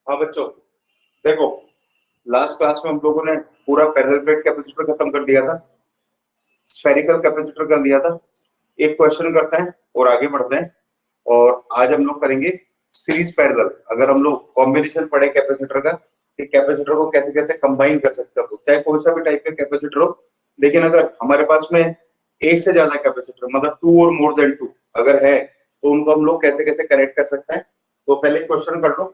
हाँ बच्चों, देखो लास्ट क्लास में हम लोगों ने पूरा पैरेलल प्लेट कैपेसिटर खत्म कर दिया था, स्फेरिकल कैपेसिटर कर दिया था। एक क्वेश्चन करते हैं और आगे बढ़ते हैं। और आज हम लोग करेंगे सीरीज पैरेलल। अगर हम लोग कॉम्बिनेशन पढ़े कैपेसिटर का कि कैपेसिटर को कैसे कैसे कंबाइन कर सकते हो, चाहे कोई सा भी टाइप का कैपेसिटर हो, लेकिन अगर हमारे पास में एक से ज्यादा कैपेसिटर मतलब 2 और मोर देन 2 अगर है तो उनको हम लोग कैसे कैसे कनेक्ट कर सकते हैं। तो पहले क्वेश्चन कर लो।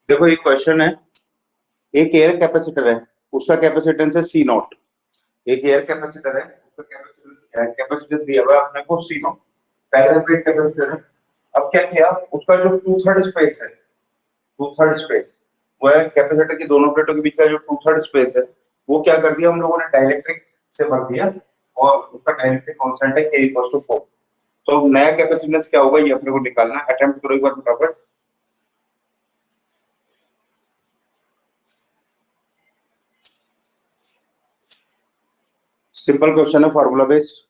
देखो एक क्वेश्चन है, एक एयर कैपेसिटर है, उसका कैपेसिटेंस है सी नॉट। एक एयर कैपेसिटर है, उसका कैपेसिटेंस दिया हुआ है अपने को सी नॉट। पैरेलल प्लेट कैपेसिटर है। अब क्या किया, उसका जो 2/3 स्पेस है, 2/3 स्पेस वो है कैपेसिटर की दोनों प्लेटों के बीच का जो 2/3 स्पेस है, वो क्या कर दिया हम लोगों ने डाइलेक्ट्रिक से भर दिया और उसका डाइलेक्ट्रिक कांस्टेंट है K = 4। तो नया कैपेसिटेंस क्या होगा ये अपने को निकालना है। अटेम्प्ट करो एक बार फटाफट। सिंपल क्वेश्चन है, फार्मूला बेस्ड।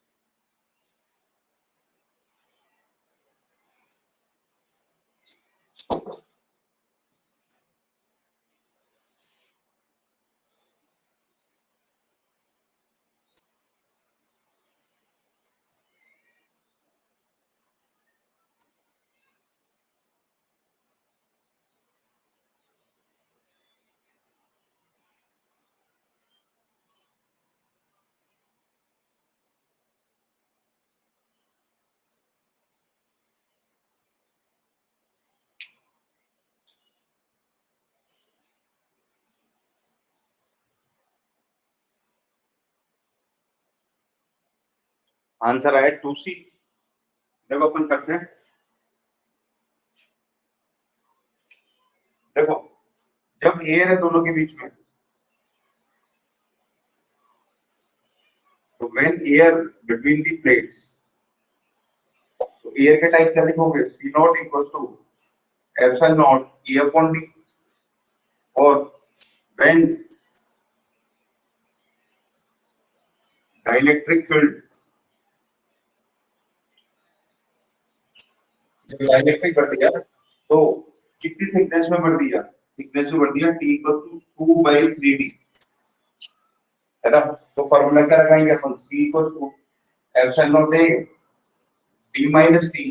आंसर आया 2C। देखो अपन करते हैं। देखो जब एयर है दोनों के बीच में, तो when air between the plates, तो एयर के टाइप क्या लिखोगे, C naught equal to epsilon naught E upon D. और व्हेन डाइलेक्ट्रिक फील्ड, जब डाइलेक्ट्रिक बढ़ दिया तो कितनी थिकनेस में बढ़ दिया, थिकनेस में बढ़ दिया T = 2/3D, है ना। तो फॉर्मूला क्या लगाएंगे अपन, C = epsilon not A D - T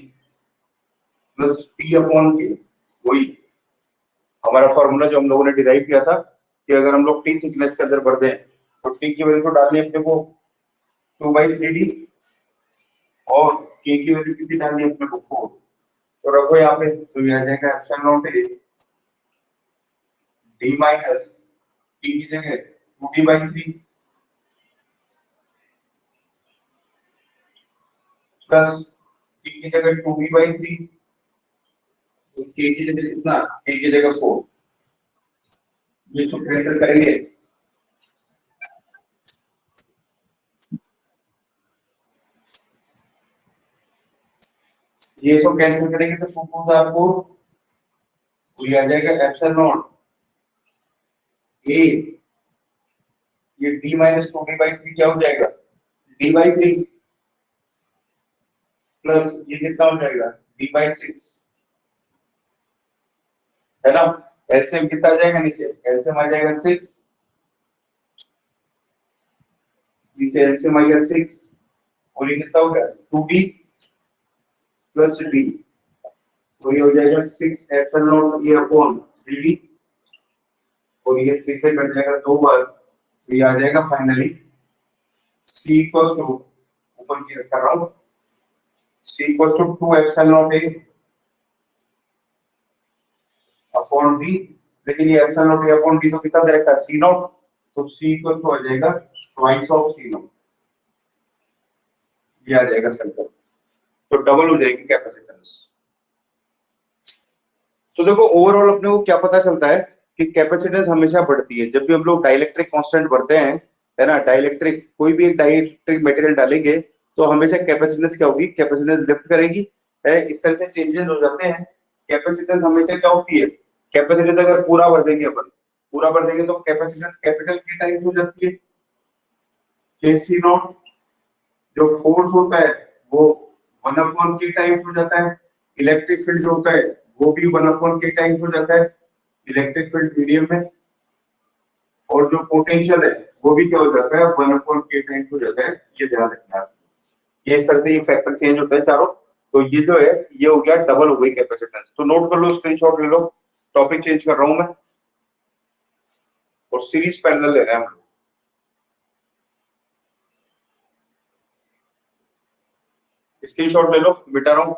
plus T upon K। वही हमारा फॉर्मूला जो हम लोगों ने डिराइव किया था कि अगर हम लोग T थिकनेस के अंदर भर दें तो T की वैल्यू तो डालनी है अपने को 2/3D और K की वैल्यू कितनी डालनी है अपने को 4। तो रखो यहाँ पे, तो ये आ जाएगा epsilon not A D minus T की जगह 2D/3 प्लस T की जगह 2B/3 तो k की जगह कितना, k की जगह 4, ये तो कैंसिल करेंगे, ये सब कैंसिल करेंगे तो 4 4 आर 4, तो ये आ जाएगा एप्सिलॉन नॉट a, ये d माइनस 2d बाई 3 क्या हो जाएगा, d बाई 3 प्लस ये कितना हो जाएगा, d बाई 6, है ना। एलसीएम कितना आ जाएगा, नीचे एलसीएम आ जाएगा 6, नीचे एलसीएम आ गया 6, और ये कितना हो गया 2d प्लस d, तो ये हो जाएगा 6 epsilon not a upon 3d, और ये 3 से कट जाएगा 2 बार, तो ये आ जाएगा फाइनली c इक्वल टू, ऊपर की कर रहा हूं, c equal to 2 epsilon not a upon d, लेकिन ये epsilon not a upon d तो कितना दे रखा है, c नॉट, तो c इक्वल टू आ जाएगा ट्वाइस ऑफ c नॉट, ये आ जाएगा सर्कल, तो डबल हो जाएगी कैपेसिटेंस। तो देखो ओवरऑल अपने को क्या पता चलता है कि कैपेसिटेंस हमेशा बढ़ती है जब भी हम लोग डाइलेक्ट्रिक कांस्टेंट बढ़ते हैं, है ना। डाइलेक्ट्रिक कोई भी एक डाइलेक्ट्रिक मटेरियल डालेंगे तो हमेशा कैपेसिटेंस क्या होगी, कैपेसिटेंस लिफ्ट करेगी, है। इस तरह से चेंजेस हो जाते हैं। कैपेसिटेंस हमेशा क्या होती है, कैपेसिटेंस अगर पूरा भर देंगे अपन, पूरा भर देंगे तो कैपेसिटेंस कैपिटल के टाइप हो जाती है, के सी नॉट। जो फोर्स होता है वो 1 के टाइप हो जाता है। इलेक्ट्रिक फील्ड जो होता है वो भी 1 के टाइप हो जाता है इलेक्ट्रिक फील्ड मीडियम में, और जो पोटेंशियल है वो भी क्या हो जाता है 1 के टाइप हो जाता है। ये ध्यान रखना है, ये इस तरह से ये फैक्टर चेंज होता है चारों। तो ये जो है ये हो गया, डबल हो गई कैपेसिटेंस। तो नोट कर लो, स्क्रीनशॉट ले लो, टॉपिक चेंज कर रहा हूं मैं और सीरीज पैरेलल ले रहे हैं हम लोग। स्क्रीनशॉट ले लो, मिटा रहा हूं।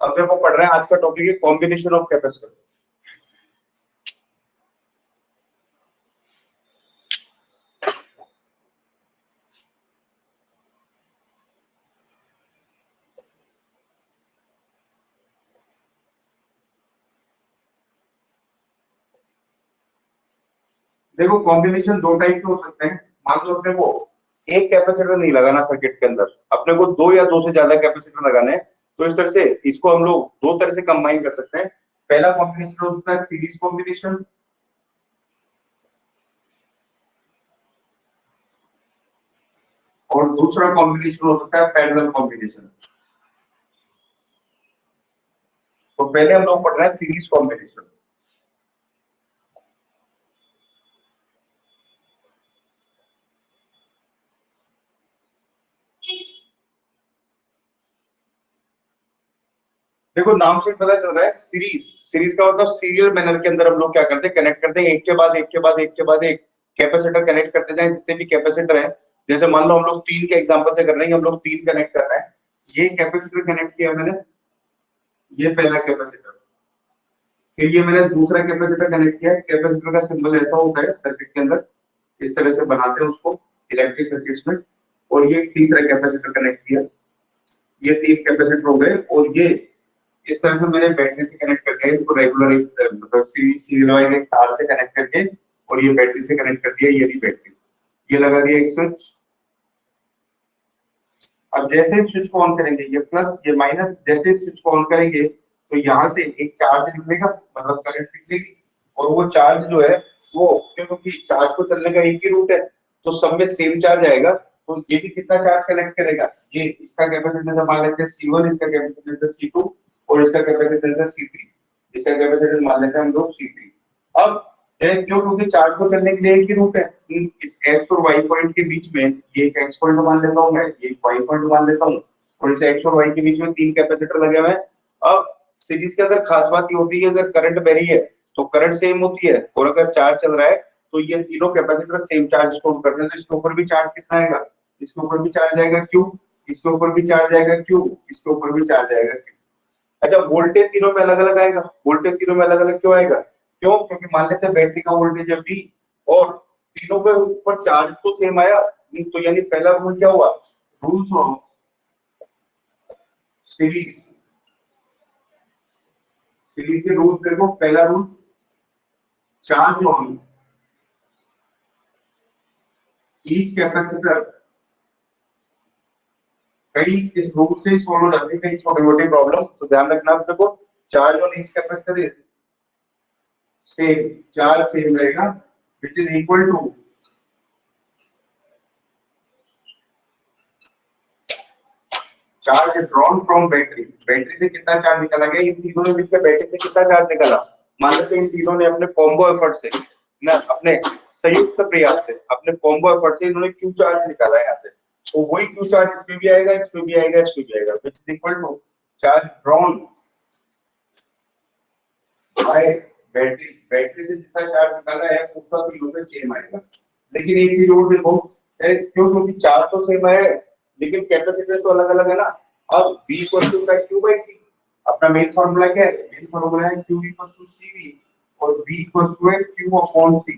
अब देखो पढ़ रहे हैं, आज का टॉपिक है कॉम्बिनेशन ऑफ कैपेसिटर। देखो कॉम्बिनेशन दो टाइप के हो सकते हैं। मान लो अपने को एक कैपेसिटर नहीं लगाना सर्किट के अंदर, अपने को दो या दो से ज्यादा कैपेसिटर लगाने हैं, तो इस तरह से इसको हम लोग दो तरह से कंबाइन कर सकते हैं। पहला कॉम्बिनेशन होता है सीरीज कॉम्बिनेशन, और दूसरा कॉम्बिनेशन हो सकता है पैरेलल कॉम्बिनेशन। तो पहले हम लोग पढ़ रहे हैं सीरीज कॉम्बिनेशन। देखो नाम से पता चल रहा है सीरीज, सीरीज का मतलब सीरियल मैनर के अंदर हम लोग क्या करते हैं, कनेक्ट करते हैं, एक के बाद एक के बाद एक के बाद एक कैपेसिटर कनेक्ट करते जाएं, जितने भी कैपेसिटर हैं। जैसे मान लो हम लोग तीन के एग्जांपल से कर रहे हैं, हम लोग तीन कनेक्ट कर रहे हैं। ये कैपेसिटर कनेक्ट किया मैंने, ये पहला कैपेसिटर, फिर ये मैंने दूसरा कैपेसिटर कनेक्ट किया। कैपेसिटर का सिंबल ऐसा होता है सर्किट के अंदर, इस तरह से बनाते हैं उसको इलेक्ट्रिक सर्किट्स में। और ये तीसरा कैपेसिटर कनेक्ट किया, ये तीन कैपेसिटर हो गए। और ये इस तरह से मैंने बैटरी से कनेक्ट करके इसको रेगुलर मतलब सीरियल वाइज एक तार से कनेक्ट करके और ये बैटरी से कनेक्ट कर दिया। ये भी बैटरी, ये लगा दिया एक स्विच। अब जैसे स्विच को ऑन करेंगे, ये प्लस ये माइनस, जैसे स्विच को ऑन करेंगे तो यहाँ से एक चार्ज निकलेगा, मतलब करंट निकलेगी। और वो चार्ज जो है वो, क्योंकि चार्ज को चलने का एक ही रूट है तो सब में सेम चार्ज आएगा। तो ये भी कितना चार्ज कलेक्ट करेगा, ये इसका कैपेसिटेंस मान लेते हैं C1, इसका कैपेसिटेंस है C2 और इसका कैपेसिटेंस है C3। इसका कैपेसिटेंस मान लेते हैं हम लोग C3। अब क्यों, क्योंकि चार्ज को चलने के लिए एक ही रूट है, इस x और y पॉइंट के बीच में ये एक x पॉइंट मान लेता हूं मैं, ये एक y पॉइंट मान लेता हूं, और इस x और y के बीच में तीन कैपेसिटर लगे हुए हैं। अब सीरीज के अंदर खास बात ये होती है कि अगर करंट वेरी है तो करंट सेम होती है, और अगर चार्ज चल रहा है तो ये तीनों कैपेसिटर सेम चार्ज स्टोर करते हैं, तो इसके ऊपर भी चार्ज कितना आएगा, इसके ऊपर भी चार्ज आएगा क्यू, इसके ऊपर भी चार्ज आएगा क्यू, इसके ऊपर भी चार्ज आएगा क्यू। अच्छा, वोल्टेज तीनों में अलग अलग आएगा, वोल्टेज तीनों में अलग अलग क्यों आएगा, क्यों, क्योंकि मान लेते हैं बैटरी का वोल्टेज है V और तीनों के ऊपर चार्ज तो सेम आया, तो यानी पहला रूल क्या हुआ, रूल्स ऑफ सीरीज, सीरीज के रूल देखो, पहला rule charge on each capacitor, कई इस रूल से सॉल्व हो जाती है कई छोटी मोटी प्रॉब्लम, तो ध्यान रखना आप देखो, charge on each capacitor is same, charge same रहेगा which is equal to charge drawn from battery, battery से कितना चार्ज निकाला गया, इन तीनों ने मिलकर बैटरी से कितना चार्ज निकाला, मान लेते हैं इन तीनों ने अपने कॉम्बो एफर्ट से ना, अपने संयुक्त प्रयास से, अपने कॉम्बो एफर्ट से इन्होंने क्यू चार्ज निकाला है यहाँ से, तो वही क्यू चार्ज इसमें भी आएगा, इसमें भी आएगा, इसमें भी आएगा, which is equal to charge drawn by battery, battery से जितना चार्ज निकाला है उसका तीनों में सेम आएगा। लेकिन एक चीज और देखो, क्यों, क्योंकि चार्ज तो सेम है लेकिन कैपेसिटर तो अलग अलग है ना। अब V इक्वल टू का Q बाई C, अपना मेन फार्मूला क्या है, मेन फार्मूला है Q इक्वल टू CV और V इक्वल टू है Q अपॉन C।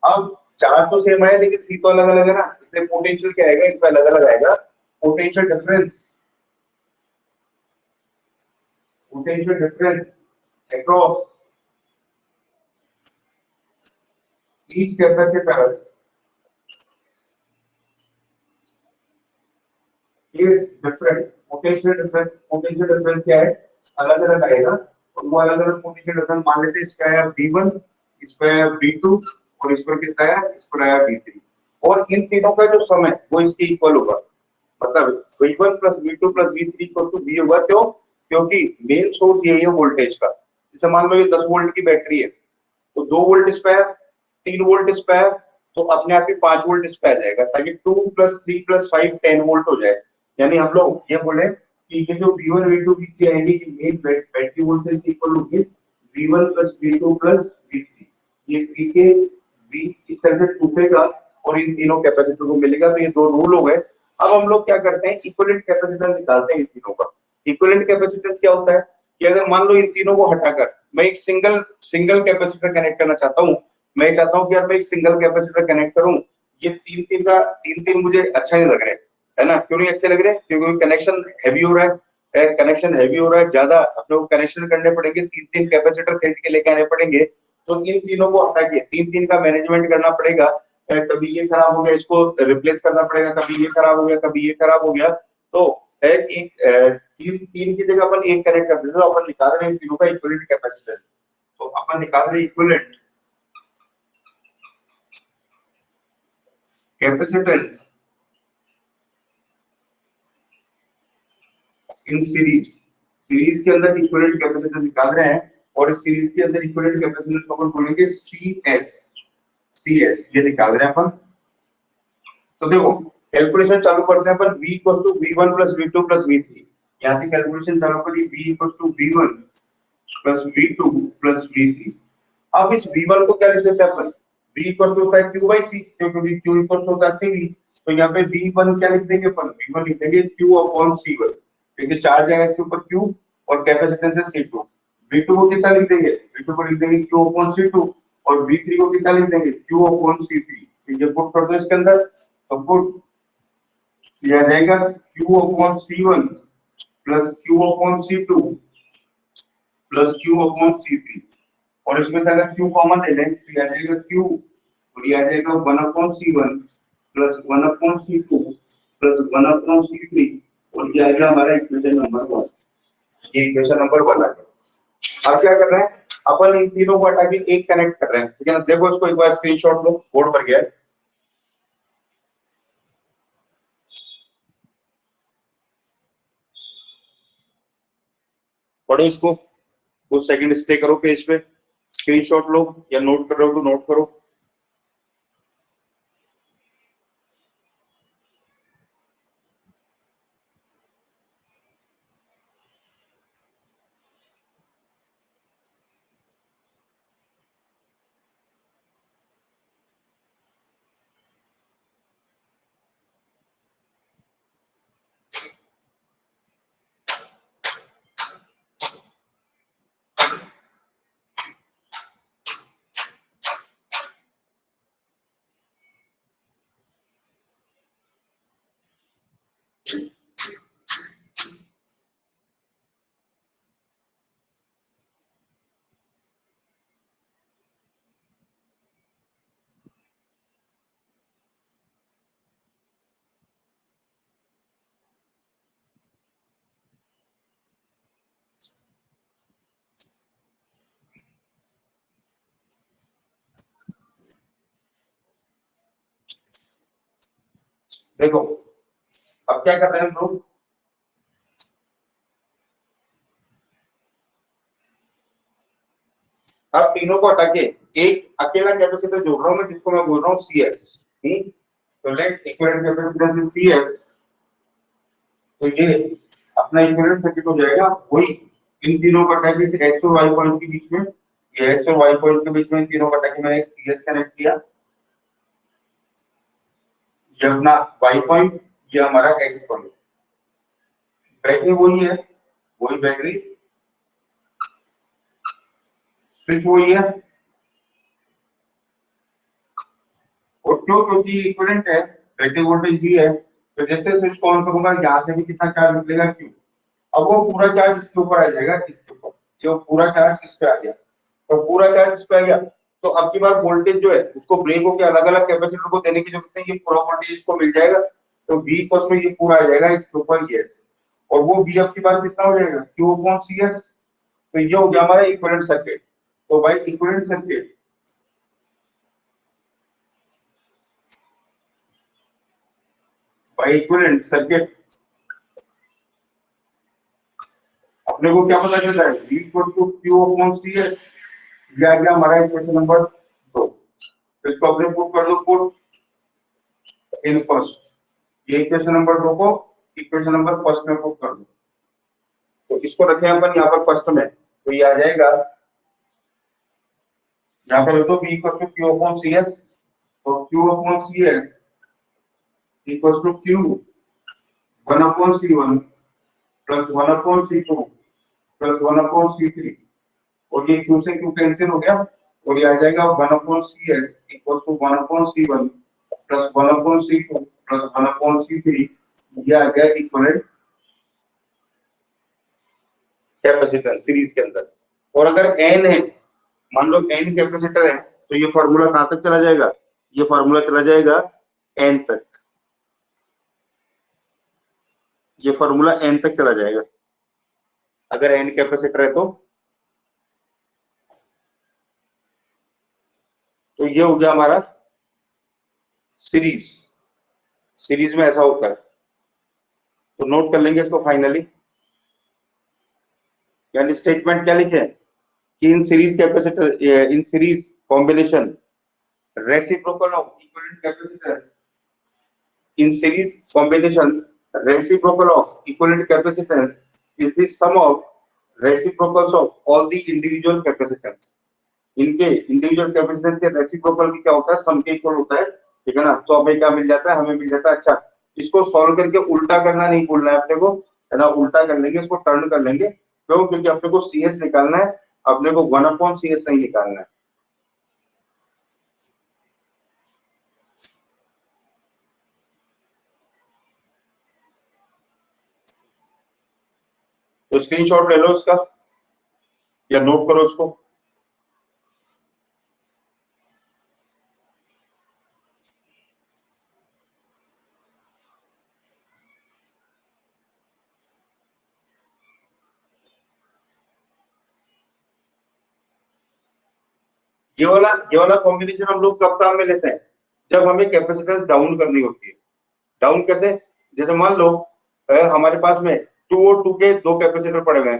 अब चार्ज तो सेम है लेकिन C तो अलग अलग है ना, इसलिए पोटेंशियल क्या आएगा, इसमें अलग अलग आएगा, potential difference, potential difference across each capacitor ये डिफरेंट, पोटेंशियल डिफरेंस क्या है, अलग अलग आएगा, और वो अलग अलग पोटेंशियल डिफरेंस मान लेते हैं, इसका है V1, इस पे है V2 और इस पर कितना है, इस पर है V3, और इन तीनों का जो सम है वो इसके इक्वल होगा, मतलब V1 plus V2 plus V3 equal to V होगा, क्यों, क्योंकि मेन सोर्स यही है वोल्टेज का। जैसे मान लो ये 10 वोल्ट की बैटरी है, तो 2 वोल्ट इस पे है, 3 वोल्ट इस पे है, तो अपने आप ही 5 वोल्ट इस पे आ जाएगा, ताकि 2 प्लस 3 प्लस 5 10 वोल्ट हो जाए। यानी हम लोग ये बोले कि ये जो V1 V2 V3 आएंगे, ये मेन बैटरी वोल्टेज इक्वल होगी V1 plus V2 plus V3, ये V के V इस तरह से टूटेगा और इन तीनों कैपेसिटर को मिलेगा, तो ये दो रूल हो गए। अब हम लोग क्या करते हैं, इक्विवेलेंट कैपेसिटेंस निकालते हैं इन तीनों का। इक्विवेलेंट कैपेसिटेंस क्या होता है कि अगर मान लो इन तीनों को हटाकर मैं एक सिंगल सिंगल कैपेसिटर कनेक्ट करना चाहता हूं, मैं चाहता हूं कि यार मैं एक सिंगल कैपेसिटर कनेक्ट करूं, ये तीन तीन मुझे अच्छा नहीं लग रहा है ना, क्यों नहीं अच्छे लग रहे, क्योंकि कनेक्शन हैवी हो रहा है, कनेक्शन हैवी हो रहा है, ज्यादा अपने को कनेक्शन करने पड़ेंगे, तीन तीन कैपेसिटर खरीद के लेके आने पड़ेंगे, तो इन तीनों को हटा के तीन तीन का मैनेजमेंट करना पड़ेगा, कभी ये खराब हो गया इसको रिप्लेस करना पड़ेगा, कभी ये खराब हो गया, कभी ये खराब हो गया, तो एक तीन तीन की जगह अपन एक कनेक्ट कर देते हैं, तो अपन निकाल रहे हैं तीनों का इक्विवेलेंट कैपेसिटेंस, तो अपन निकाल रहे हैं equivalent capacitance in series, series के अंदर इक्विवेलेंट कैपेसिटेंस निकाल रहे हैं, और इस सीरीज के अंदर इक्विवेलेंट कैपेसिटेंस को अपन बोलेंगे CS, CS ये निकाल रहे हैं अपन। तो देखो कैलकुलेशन चालू करते हैं अपन, V equal to V1 plus V2 plus V3, यहाँ से कैलकुलेशन चालू करिए, V equal to V1 plus V2 plus V3। अब इस V1 को क्या लिख सकते हैं अपन, V इक्वल टू होता है Q बाई C, क्योंकि Q इक्वल टू होता है CV, तो यहाँ पे V1 क्या लिख देंगे अपन, V1 लिख देंगे Q अपॉन C1, क्योंकि चार्ज है इसके ऊपर Q और कैपेसिटेंस है C2। V2 को कितना लिख देंगे, V2 को लिख देंगे Q अपॉन C2, और V3 को कितना लिख देंगे, Q अपॉन C3, तो ये पुट कर दो इसके अंदर, तो पुट किया जाएगा Q upon C1 plus Q upon C2 plus Q upon C3, और इसमें से अगर Q कॉमन ले लें तो यह आ जाएगा Q, और यह आ जाएगा 1 upon C1 plus 1 upon C2 plus 1 upon C3, और यह आ गया हमारा इक्वेशन नंबर 1, ये इक्वेशन नंबर 1 आ गया। अब क्या कर रहे हैं अपन, इन तीनों को हटा के एक कनेक्ट कर रहे हैं, ठीक है ना, देखो इसको एक बार स्क्रीनशॉट लो, बोर्ड पर गया है, पढ़ो इसको, कुछ सेकंड स्टे करो पेज पे, स्क्रीनशॉट लो या नोट कर रहे हो तो नोट करो। देखो अब क्या कर रहे हैं हम लोग, अब तीनों को हटा के एक अकेला कैपेसिटर जोड़ रहा हूं मैं, जिसको मैं बोल रहा हूँ CS। तो लेट इक्विवेलेंट कैपेसिटेंस CS, तो ये अपना इक्विवेलेंट सर्किट हो जाएगा वही इन तीनों का हटा के एक्स और वाई पॉइंट के बीच में, ये एक्स और वाई पॉइंट के बीच में इन तीनों का हटा के मैंने CS कनेक्ट किया, ये अपना वाई पॉइंट, ये हमारा एक्स पॉइंट। बैटरी वही है, वही बैटरी, स्विच वही है, और क्यों, क्योंकि इक्विवेलेंट है, बैटरी वोल्टेज भी है, तो जैसे स्विच को ऑन करूंगा यहाँ से भी कितना चार्ज निकलेगा, क्यों, अब वो पूरा चार्ज इसके ऊपर आ जाएगा, इसके ऊपर, जो पूरा चार्ज इस पे आ गया, तो पूरा चार्ज इस पे आ गया, तो अब की बार वोल्टेज जो है उसको ब्रेक होकर अलग अलग कैपेसिटर को देने की जरूरत नहीं, ये पूरा वोल्टेज इसको मिल जाएगा, तो V प्लस में ये पूरा आ जाएगा इसके ऊपर ये, और वो V अब की बार कितना हो जाएगा, Q अपॉन CS। तो ये हो गया हमारा इक्विवेलेंट सर्किट। तो भाई इक्विवेलेंट सर्किट, भाई इक्विवेलेंट सर्किट अपने को क्या पता चलता है, V equal to Q upon CS, ये आ गया हमारा इक्वेशन नंबर 2। तो इसको अपने पुट कर दो, पुट इन फर्स्ट, ये इक्वेशन नंबर 2 को इक्वेशन नंबर फर्स्ट में पुट कर दो, तो इसको रखें अपन यहाँ पर फर्स्ट में, तो ये आ जाएगा, यहाँ पर तो V equal to Q upon CS, तो Q upon CS equal to Q 1 upon C1 plus 1 upon C2 plus 1 upon C3, और ये Q से Q कैंसिल हो गया, और ये आ जाएगा 1 upon CS equal to 1 upon C1 plus 1 upon C2 plus 1 upon C3, ये आ गया इक्विवेलेंट कैपेसिटेंस सीरीज के अंदर। और अगर n है, मान लो n कैपेसिटर है, तो ये फार्मूला कहां तक चला जाएगा, ये फार्मूला चला जाएगा n तक, ये फार्मूला n तक चला जाएगा अगर n कैपेसिटर है तो ये हो गया हमारा सीरीज। सीरीज में ऐसा होता है, तो नोट कर लेंगे इसको फाइनली, यानी स्टेटमेंट क्या लिखे कि in series capacitor, in series combination reciprocal of equivalent capacitor, in series combination reciprocal of equivalent capacitance is the sum of reciprocals of all the individual capacitance। इनके इंडिविजुअल कैपेसिटेंस के reciprocal की क्या होता है, सम के इक्वल होता है, ठीक है ना। तो हमें क्या मिल जाता है, हमें मिल जाता है, अच्छा इसको सॉल्व करके उल्टा करना नहीं भूलना है अपने को, है ना, उल्टा कर लेंगे, इसको टर्न कर लेंगे, क्यों, क्योंकि अपने को CS निकालना है, अपने को 1 अपॉन CS नहीं निकालना है। तो स्क्रीनशॉट ले लो इसका या नोट करो इसको। ये वाला कॉम्बिनेशन हम लोग कब काम में लेते हैं, जब हमें कैपेसिटेंस डाउन करनी होती है। डाउन कैसे, जैसे मान लो हमारे पास में 2 और 2 के दो कैपेसिटर पड़े हुए हैं,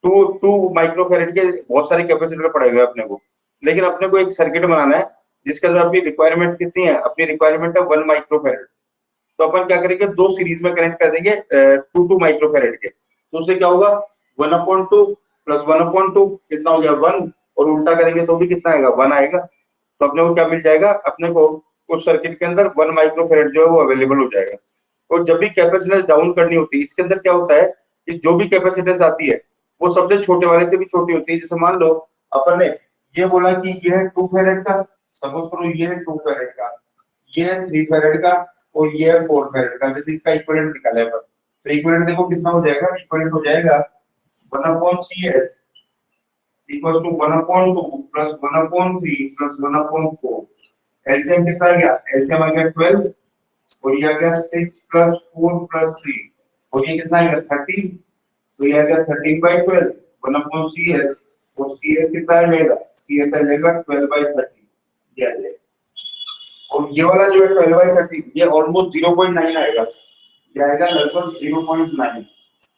2 माइक्रोफैरेड के बहुत सारे कैपेसिटर पड़े हुए हैं अपने को, लेकिन अपने को एक सर्किट बनाना है जिसके अंदर अपनी रिक्वायरमेंट कितनी है, अपनी रिक्वायरमेंट है 1 माइक्रोफैरेड। तो अपन क्या करेंगे, दो सीरीज में कनेक्ट कर देंगे 2 माइक्रोफैरेड के, तो उससे क्या होगा 1/2 प्लस 1/2 कितना हो गया 1, और उल्टा करेंगे तो भी कितना आएगा 1 आएगा। तो अपने को क्या मिल जाएगा, अपने को उस सर्किट के अंदर 1 माइक्रोफैरेड जो है वो अवेलेबल हो जाएगा। और जब भी कैपेसिटेंस डाउन करनी होती है, इसके अंदर क्या होता है कि जो भी कैपेसिटेंस आती है वो सबसे छोटे वाले से भी छोटी होती है। जैसे मान लो अपन ने ये बोला कि ये है 2 फैरेड का, सपोज करो ये है 2 फैरेड का, ये है 3 फैरेड का, और ये है 4 फैरेड का, जैसे इसका इक्विवेलेंट निकाला है। तो इक्विवेलेंट देखो कितना हो जाएगा, इक्विवेलेंट हो जाएगा 1/CS equals to 1/2 plus 1/3 plus 1/4। LCM कितना आ गया, एलसीएम आ गया 12, और ये आ गया 6 प्लस 4 प्लस 3, और ये कितना आएगा 13, तो ये आ गया 13/12 1/CS, और CS कितना आ जाएगा, CS आ जाएगा 12/13, ये आ जाएगा। और ये वाला जो है 12/13 ये ऑलमोस्ट 0.9 आएगा, ये आएगा लगभग 0.9,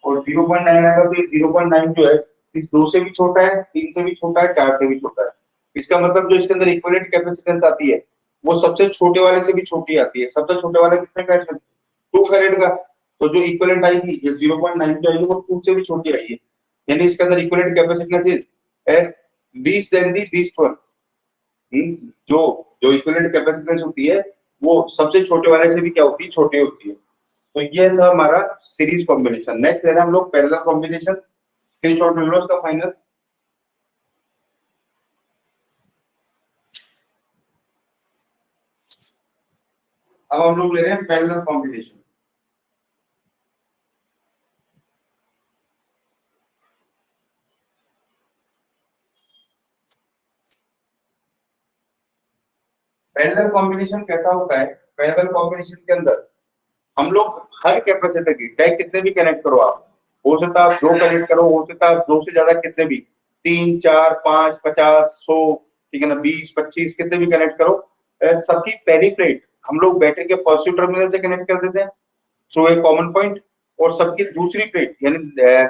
और 0.9 आएगा तो ये 0.9 जो है इस 2 से भी छोटा है, 3 से भी छोटा है, 4 से भी छोटा है। इसका मतलब जो इसके अंदर इक्विवेलेंट कैपेसिटेंस आती है वो सबसे छोटे वाले से भी छोटी आती है। सबसे छोटे वाले कितने का है इसमें, 2 फैरेड का, तो जो इक्विवेलेंट आएगी ये 0.9 जो आएगी वो 2 से भी छोटी आई है, यानी इसके अंदर equivalent capacitance is least than the least one। जो जो इक्विवेलेंट कैपेसिटेंस होती है वो सबसे छोटे वाले से भी क्या होती है, छोटी होती है। तो ये था हमारा सीरीज कॉम्बिनेशन। नेक्स्ट है हम लोग पैरेलल कॉम्बिनेशन, स्क्रीनशॉट ले लो इसका फाइनल। अब हम लोग ले रहे हैं पैरेलल कॉम्बिनेशन। पैरेलल कॉम्बिनेशन कैसा होता है, पैरेलल कॉम्बिनेशन के अंदर हम लोग हर कैपेसिटर की चाहे कितने भी कनेक्ट करो आप, हो सकता है आप 2 कनेक्ट करो, हो सकता है आप 2 से ज्यादा कितने भी 3, 4, 5, 50, 100, ठीक है ना, 20, 25 कितने भी कनेक्ट करो, सबकी पहली प्लेट हम लोग बैटरी के पॉजिटिव टर्मिनल से कनेक्ट कर देते हैं थ्रू ए कॉमन पॉइंट, और सबकी दूसरी प्लेट यानी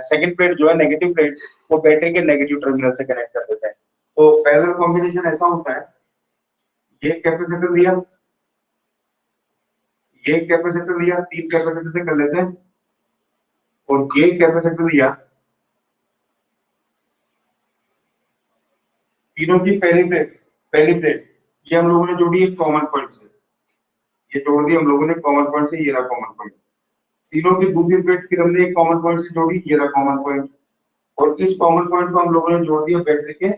सेकंड प्लेट जो है नेगेटिव प्लेट वो बैटरी के नेगेटिव टर्मिनल से कनेक्ट कर देते हैं। तो पैरेलल कॉम्बिनेशन ऐसा होता है, ये कैपेसिटर लिया, ये कैपेसिटर लिया, 3 कैपेसिटर से कर लेते हैं, और ये कैपेसिटर लिया, तीनों की पहली प्लेट ये हम लोगों ने जोड़ी एक कॉमन पॉइंट से, ये जोड़ दी हम लोगों ने कॉमन पॉइंट से, ये रहा कॉमन पॉइंट। तीनों की दूसरी प्लेट फिर हमने एक कॉमन पॉइंट से जोड़ी, ये रहा कॉमन पॉइंट, और इस कॉमन पॉइंट को हम लोगों ने जोड़ दिया बैटरी के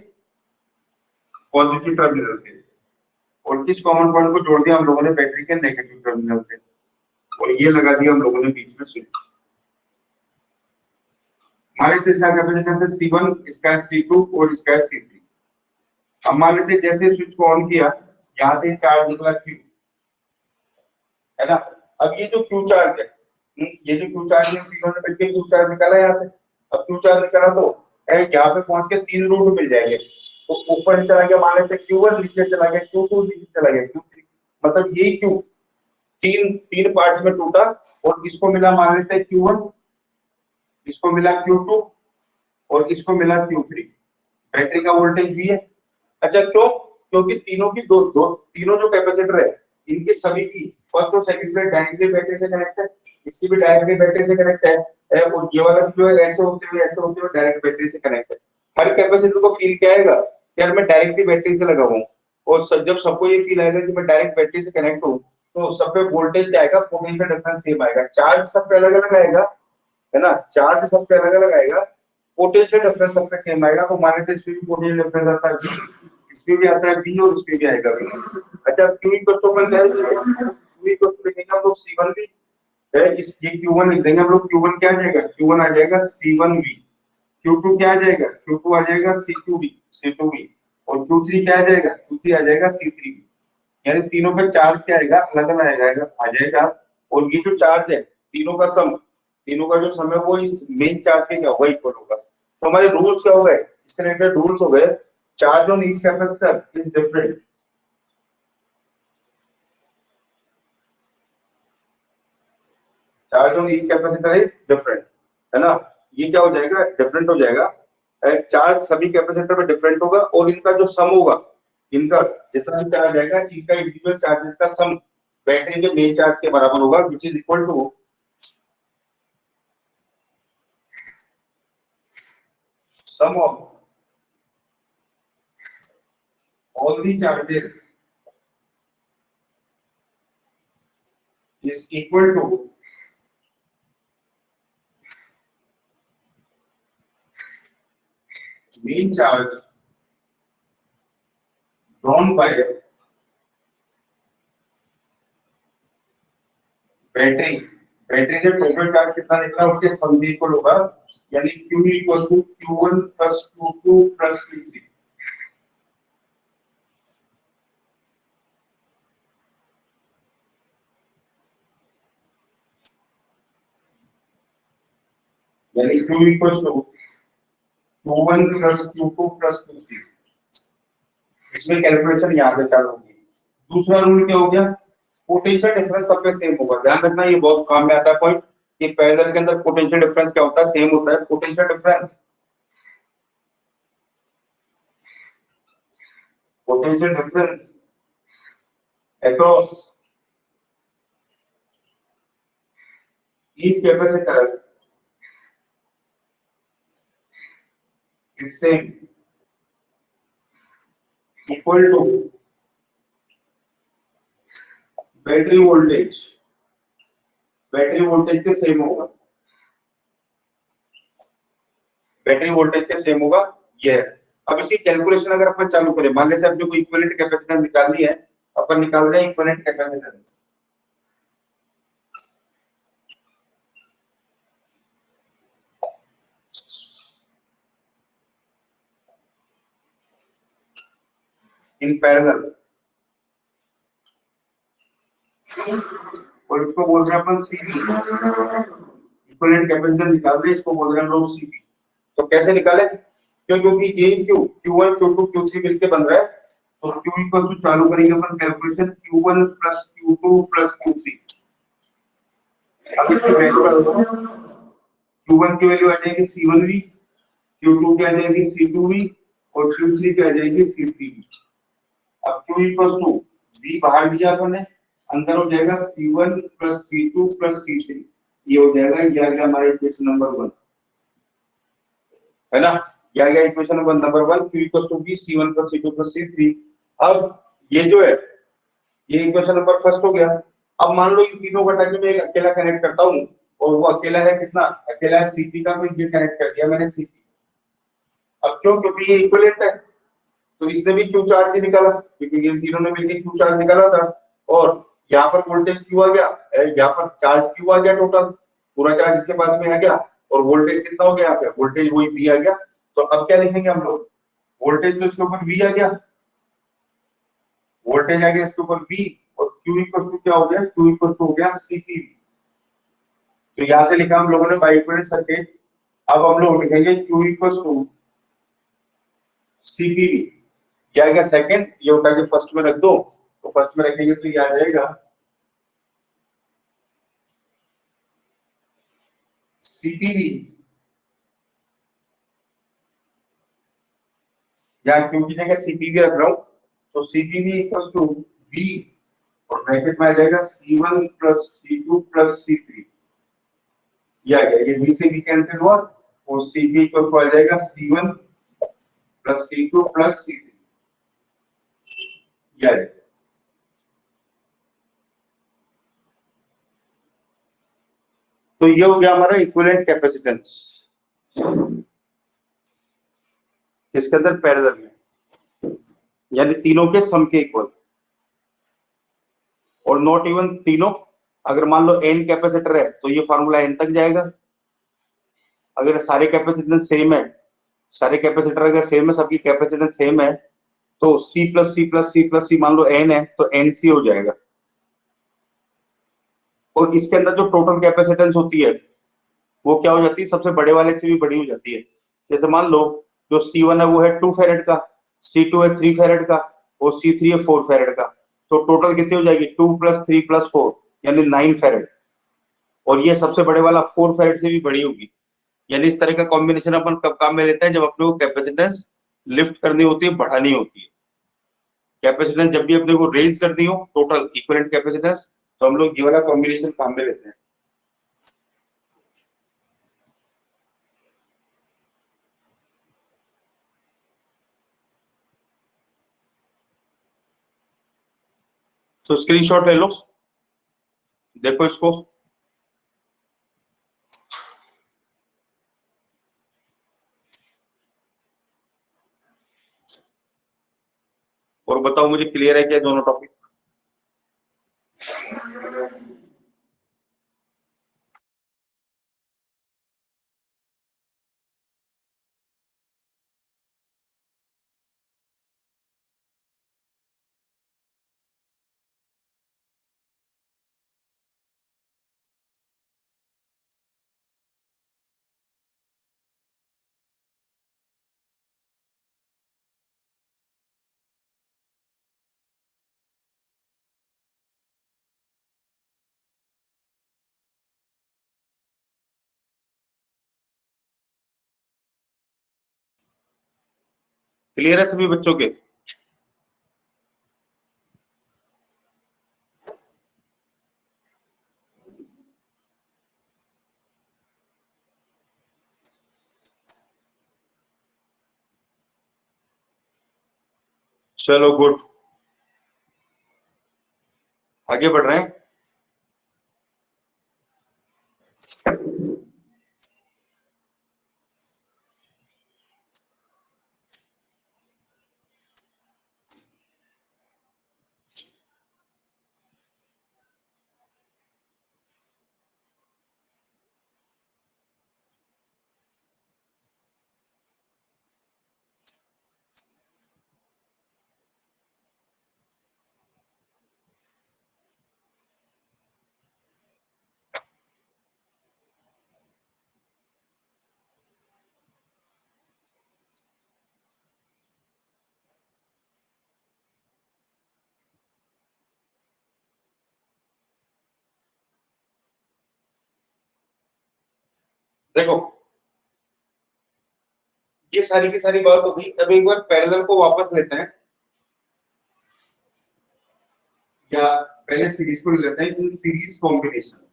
पॉजिटिव टर्मिनल से, और इस कॉमन पॉइंट को जोड़ दिया हम लोगों ने बैटरी के नेगेटिव टर्मिनल से, और ये लगा दिया हम लोगों ने बीच में स्विच। मान लेते इसका कैपेसिटेंस है C1, इसका है C2 और इसका है C3। अब मान लेते जैसे स्विच को ऑन किया, यहाँ से चार्ज निकला Q, है ना। अब ये जो Q चार्ज है, ये जो Q चार्ज है, तीनों ने मिलकर Q चार्ज निकाला यहाँ से। अब Q चार्ज निकाला तो यहाँ पे पहुंच के 3 रूट मिल जाएंगे, तो ऊपर चला गया मान लेते Q1, नीचे चला गया Q2, नीचे चला गया Q3, मतलब ये Q तीन पार्ट्स में टूटा, और इसको मिला मान लेते हैं Q1, इसको मिला Q2 और इसको मिला Q3। बैटरी का वोल्टेज भी है। अच्छा क्यों, क्योंकि तीनों की तीनों जो कैपेसिटर है इनकी सभी की फर्स्ट और सेकंड प्लेट डायरेक्टली बैटरी से कनेक्ट है, इसकी भी डायरेक्टली बैटरी से कनेक्ट है, और ये वाला जो है ऐसे होते हुए डायरेक्ट बैटरी से कनेक्ट है। हर कैपेसिटर को फील क्या आएगा कि यार मैं डायरेक्टली बैटरी से लगा हूं, और जब सबको ये फील आएगा कि मैं डायरेक्ट बैटरी से कनेक्ट हूं, तो सब पे वोल्टेज क्या आएगा, पोटेंशियल डिफरेंस सेम आएगा। चार्ज सब पे अलग अलग आएगा, है ना, चार्ज सब पे अलग अलग आएगा, पोटेंशियल डिफरेंस सब पे सेम आएगा। तो मान लेते हैं इसमें भी पोटेंशियल डिफरेंस आता है V, इसमें भी आता है V, और इसमें भी आएगा V। अच्छा Q इक्वल टू अपन क्या लिखेंगे, Q इक्वल टू लिखेंगे हम लोग C1 भी है, इस ये Q1 लिख देंगे हम लोग, Q1 क्या आ जाएगा, Q1 आ जाएगा C1V, Q2 क्या आ जाएगा, Q2 आ जाएगा C2V, और Q3 क्या आ जाएगा, Q3 आ जाएगा C3V। यानी तीनों पे चार्ज क्या आएगा, अलग अलग आ जाएगा, और ये जो चार्ज है तीनों का सम, तीनों का जो सम है वो इस मेन चार्ज के क्या होगा, इक्वल होगा। तो हमारे रूल्स क्या हो गए, इसके रिलेटेड रूल्स हो गए, charge on each capacitor is different, charge on each capacitor is different, है ना। ये क्या हो जाएगा, डिफरेंट हो जाएगा, चार्ज सभी कैपेसिटर में डिफरेंट होगा, और इनका जो सम होगा, इनका जितना भी चार्ज आएगा इनका इंडिविजुअल चार्जेस का सम बैटरी के मेन चार्ज के बराबर होगा, which is equal to sum of all the charges is equal to mean charge drawn by battery, battery से टोटल चार्ज कितना निकला उसके सम भी इक्वल होगा, यानी Q equal to Q1 plus Q2 plus Q3। यानी Q equal to Q1 plus Q2 plus Q3। इसमें calculation यहाँ से चालू होगी, दूसरा रूल क्या हो गया, पोटेंशियल डिफरेंस सब पे सेम होगा। ध्यान रखना, ये बहुत काम में आता है पॉइंट, कि पैरेलल के अंदर पोटेंशियल डिफरेंस क्या होता है, सेम होता है। Potential difference across each capacitor is same equal to battery voltage. Battery voltage के सेम होगा, बैटरी वोल्टेज के सेम होगा। ये है। अब इसी कैलकुलेशन अगर अपन चालू करें, मान लेते हैं अपने को इक्विवेलेंट कैपेसिटेंस निकालनी है, अपन निकाल रहे हैं इक्विवेलेंट कैपेसिटेंस। इन पैरेलल, और इसको बोल रहे हैं अपन सीपी। इक्विवेलेंट कैपेसिटेंस निकाल रहे हैं, इसको बोल रहे हैं हम लोग सीपी। तो कैसे निकाले, क्योंकि ये Q1 Q2 Q3 मिलके बन रहा है, तो Q इक्वल टू चालू करेंगे अपन calculation, Q1 plus Q2 plus Q3। अब इसकी वैल्यू डाल दो, Q1 की वैल्यू आ जाएगी C1V, Q2 की आ जाएगी C2V, और Q3 की आ जाएगी C3V। अब Q इक्वल टू V बाहर दिया अपन ने, अंदर हो जाएगा C1 plus C2 plus C3। ये हो जाएगा, ये आ गया हमारा इक्वेशन नंबर 1, है ना। ये आ गया equation number 1, Q equal to V C1 plus C2 plus C3। अब ये जो है, ये इक्वेशन नंबर फर्स्ट हो गया। अब मान लो इन तीनों को हटा के मैं एक अकेला कनेक्ट करता हूँ, और वो अकेला है कितना, अकेला है सीपी का, तो ये कनेक्ट कर दिया मैंने सीपी। अब क्यों, क्योंकि ये इक्विवेलेंट है, तो इसने भी क्यू चार्ज ही निकाला, क्योंकि इन तीनों ने मिलकर क्यू चार्ज निकाला था। और यहाँ पर वोल्टेज क्यू आ गया, यहाँ पर चार्ज क्यू आ गया, टोटल पूरा चार्ज इसके पास में आ गया। और वोल्टेज कितना हो गया, यहाँ पे वोल्टेज वही वी आ गया। तो अब क्या लिखेंगे हम लोग, वोल्टेज तो इसके ऊपर वी आ गया, वोल्टेज आ गया इसके ऊपर वी, और क्यू इक्वल टू क्या हो गया, क्यू इक्वल टू हो गया सीपी। तो यहां से लिखा हम लोगों ने बाइक्वेलेंट सर्किट। अब हम लोग लिखेंगे क्यू इक्वल टू सीपीवी। क्या आएगा सेकंड, ये उठा के फर्स्ट में रख दो, तो फर्स्ट में रखेंगे तो ये आ जाएगा सीपीवी, या क्यू की जगह सीपीवी रख रहा हूं, तो सीपीवी इक्वल टू वी, और ब्रैकेट में आ जाएगा C1 plus C2 plus C3। ये आ गया, ये V से V कैंसिल हुआ, और CP इक्वल टू आ जाएगा C1 plus C2 plus C3। ये आ जाएगा। तो ये हो गया हमारा इक्विवेलेंट कैपेसिटेंस, इसके अंदर पैरेलल में, यानी तीनों के सम के इक्वल। और नॉट इवन तीनों, अगर मान लो n कैपेसिटर है तो ये फार्मूला n तक जाएगा। अगर सारे कैपेसिटेंस सेम है, सारे कैपेसिटर अगर सेम है, सबकी कैपेसिटेंस सेम है, तो C plus C plus C plus C मान लो n है, तो NC हो जाएगा। और इसके अंदर जो टोटल कैपेसिटेंस होती है, वो क्या हो जाती है, सबसे बड़े वाले से भी बड़ी हो जाती है। जैसे मान लो जो C1 है वो है 2 फेरेड का, C2 है 3 फेरेड का, और C3 है 4 फेरेड का। तो टोटल कितनी हो जाएगी, 2 प्लस 3 प्लस 4, यानी 9 फेरेड। और ये सबसे बड़े वाला 4 फेरेड से भी बड़ी होगी। यानी इस तरह का कॉम्बिनेशन अपन कब काम में लेते हैं, जब अपने को कैपेसिटेंस लिफ्ट करनी होती है, बढ़ानी होती है। कैपेसिटेंस जब भी अपने को रेज करनी हो, टोटल इक्विवेलेंट कैपेसिटेंस, तो हम लोग ये वाला कॉम्बिनेशन काम में लेते हैं। तो स्क्रीनशॉट ले लो, देखो इसको। और बताओ मुझे क्लियर है क्या दोनों टॉपिक। क्लियर है सभी बच्चों के? चलो गुड, आगे बढ़ रहे हैं। देखो ये सारी की सारी बात हो गई। अब एक बार पैरेलल को वापस लेते हैं, या पहले सीरीज को लेते हैं, in series combination.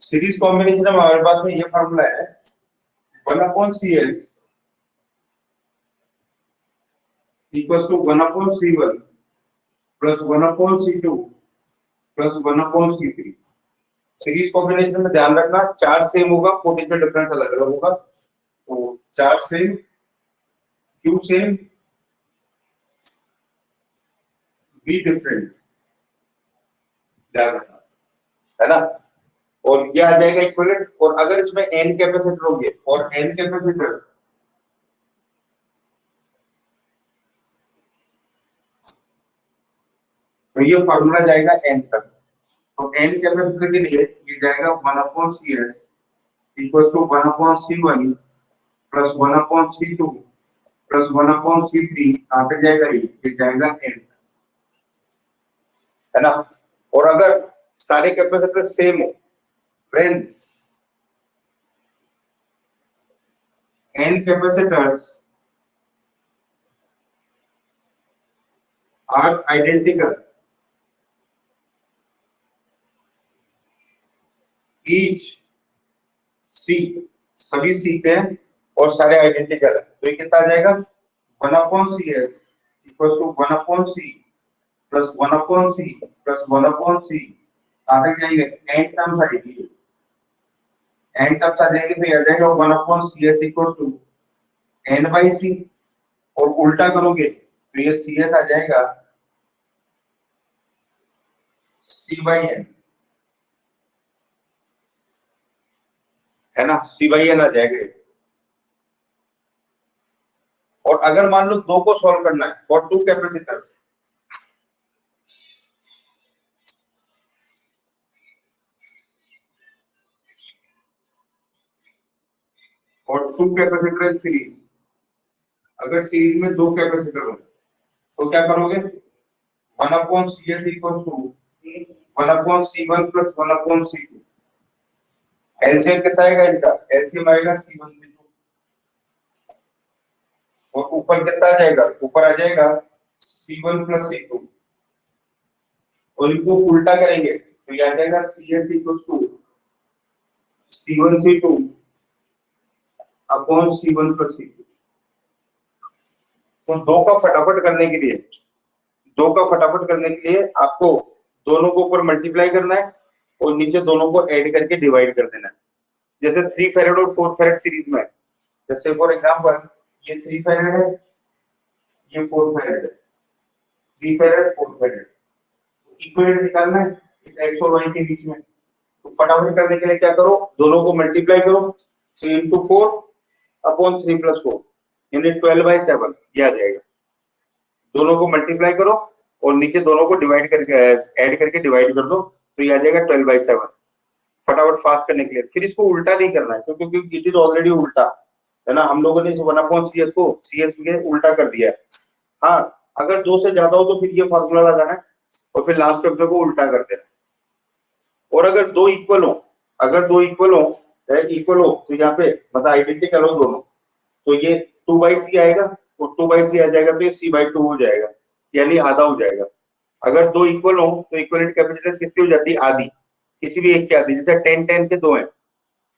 Series combination में हमारे पास में ये फॉर्मूला है 1/CS equals to 1/C1 plus 1/C2 plus 1/C3। Series combination में ध्यान रखना, चार सेम होगा, पोटेंशियल डिफरेंस अलग अलग होगा। तो चार same, Q same, be different, ध्यान रखना, है ना। और ये आ जाएगा इक्विवेलेंट। और अगर इसमें n कैपेसिटर होंगे और n कैपेसिटर तो ये फार्मूला जाएगा n तक। तो n कैपेसिटर के लिए ये जाएगा 1/CS equal to 1/C1 plus 1/C2 plus 1/C3 आगे जाएगा, ये जाएगा n, है ना। और अगर सारे कैपेसिटर सेम हो, when n capacitors are identical, each C, सभी सीखते हैं और सारे आइडेंटिकल है, तो ये कितना आ जाएगा 1/CS equal to 1/C plus 1/C plus 1/C आगे जाएंगे n टर्म्स आएगी, n टर्म्स आ जाएंगे तो ये आ जाएगा 1/CS इक्वल टू n/C। और उल्टा करोगे तो ये CS आ जाएगा C/n, है ना, C/n आ जाएगा। और अगर मान लो दो को सॉल्व करना है फॉर टू कैपेसिटर, और टू कैपेसिटर इन सीरीज, अगर सीरीज में दो कैपेसिटर हो तो क्या करोगे 1/CS equal to 1/C1 plus 1/C2। LCM कितना आएगा इनका, एलसीएम आएगा C1C2। और ऊपर कितना आ जाएगा, ऊपर आ जाएगा C1 प्लस C2। और इनको उल्टा करेंगे तो ये आ जाएगा CS equal to C1C2 upon C1 plus C2। तो दो का फटाफट करने के लिए, दो का फटाफट करने के लिए आपको दोनों को ऊपर मल्टीप्लाई करना है और नीचे दोनों को ऐड करके डिवाइड कर देना है। जैसे 3 फैराड और 4 फैराड सीरीज में, जैसे फॉर एग्जांपल ये 3 फैराड है, ये 4 फैराड है, 3 फैराड 4 फैराड। इक्विवेलेंट निकालना है इस x और y के बीच में। तो फटाफट करने के लिए क्या करो, दोनों को मल्टीप्लाई करो, 3 into 4 अपॉन 3 plus 4 यानी 12/7 ये आ जाएगा। दोनों को मल्टीप्लाई करो और नीचे दोनों को डिवाइड करके ऐड करके डिवाइड कर दो तो ये आ जाएगा 12/7। फटाफट फास्ट करने के लिए फिर इसको उल्टा नहीं करना है क्योंकि इट इज ऑलरेडी उल्टा, है ना। हम लोगों ने इस 1/CS को CS में उल्टा कर दिया है। हाँ, अगर दो से ज्यादा हो तो फिर ये फार्मूला लगाना है और फिर लास्ट टर्म को उल्टा कर देना। और अगर दो इक्वल हो, इक्वल हो तो यहाँ पे मतलब आइडेंटिकल हो दोनों, तो ये 2/c आएगा और 2/c आ जाएगा, तो ये c/2 हो जाएगा, यानी आधा हो जाएगा। अगर दो इक्वल हो तो इक्विवेलेंट कैपेसिटेंस कितनी हो जाती है? आधी, किसी भी एक की आधी। जैसे 10 के दो हैं,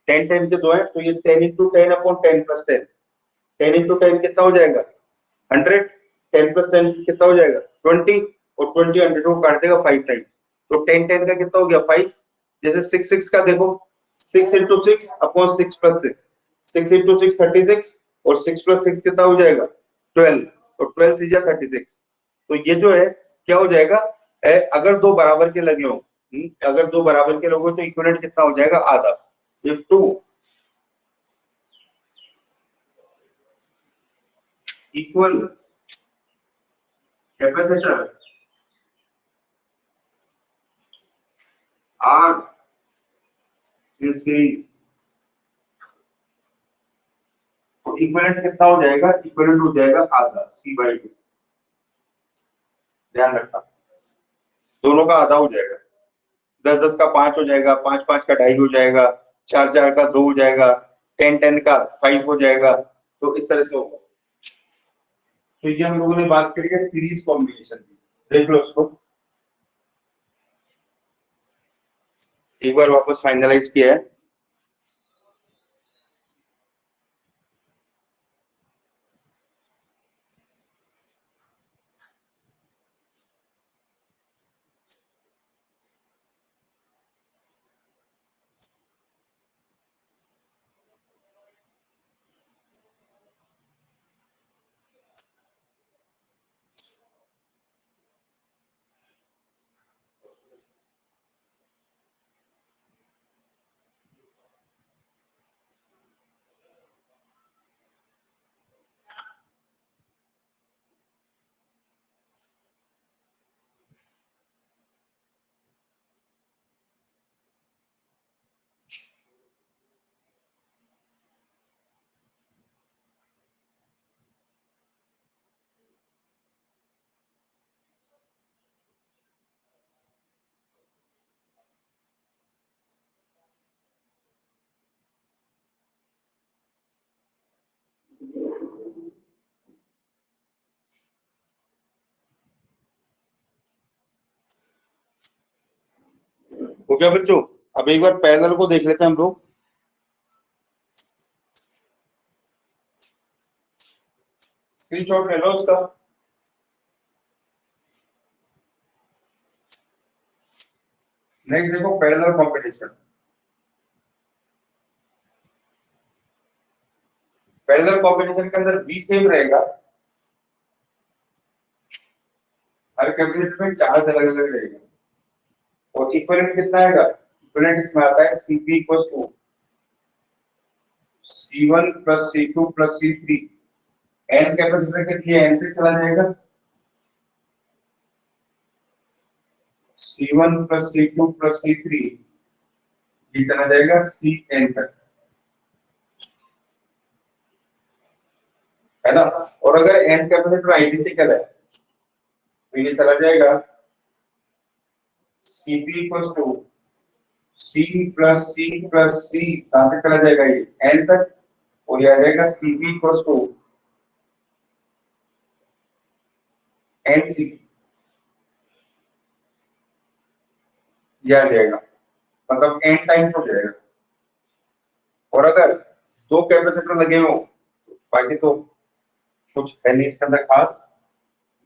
10 के दो हैं, तो ये 10 × 10 अपॉन 10 + 10, 10 × 10 कितना हो जाएगा? 100, 10 + 10 कितना हो जाएगा? 20, और 20 100 को काट देगा 5 टाइम्स, तो 10 का कितना हो गया? 5। जैसे 6 का देखो, 6 × 6 अपॉन 6 + 6, 6 × 6 36, और 6 + 6 कितना हो जाएगा? 12, और 12 × 3 = 36। तो ये जो है क्या हो जाएगा? अगर दो बराबर के लगे हो, अगर दो बराबर के लोग हो तो इक्विवेलेंट कितना हो जाएगा? आधा। If two equal capacitor are in series, तो इक्विवेलेंट कितना हो जाएगा? इक्विवेलेंट हो जाएगा आधा, c/2। ध्यान रखना, दोनों का आधा हो जाएगा। 10 का 5 हो जाएगा, 5 का 2.5 हो जाएगा, 4 का 2 हो जाएगा, 10 का 5 हो जाएगा, तो इस तरह से होगा। तो ये हम लोगों ने बात करी है सीरीज कॉम्बिनेशन की, देख लो उसको एक बार वापस फाइनलाइज किया है। हो गया बच्चों? अब एक बार पैरेलल को देख लेते हैं हम लोग। स्क्रीनशॉट ले लो उसका। नेक्स्ट देखो पैरेलल कॉम्पिटिशन। पैरेलल कॉम्बिनेशन के अंदर V सेम रहेगा, हर कैपेसिटर में चार्ज अलग अलग रहेगा, और इक्विवेलेंट कितना आएगा? इक्विवेलेंट इसमें आता है Cp = C1 + C2 + C3। n capacitor के लिए n पे चला जाएगा, C1 + C2 + C3 ये चला जाएगा Cn तक, है ना। और अगर n कैपेसिटर आइडेंटिकल है तो ये चला जाएगा Cp = C + C + C, कहां तक चला जाएगा? ये n तक, और ये आ जाएगा Cp = Nc, ये आ जाएगा, मतलब n टाइम हो जाएगा। और अगर दो कैपेसिटर लगे हो, बाकी तो कुछ है नहीं इसके अंदर खास,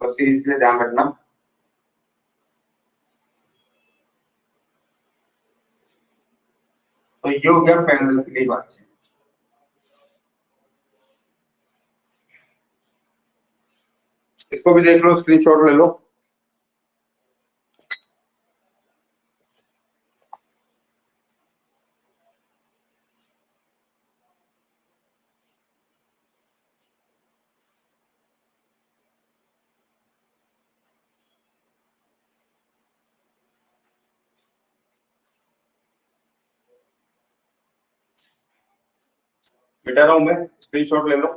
बस ये इसलिए ध्यान रखना। तो ये हो गया पैरेलल के लिए बात। इसको भी देख लो, स्क्रीनशॉट ले लो। मिटा रहा हूं मैं, स्क्रीनशॉट ले लो।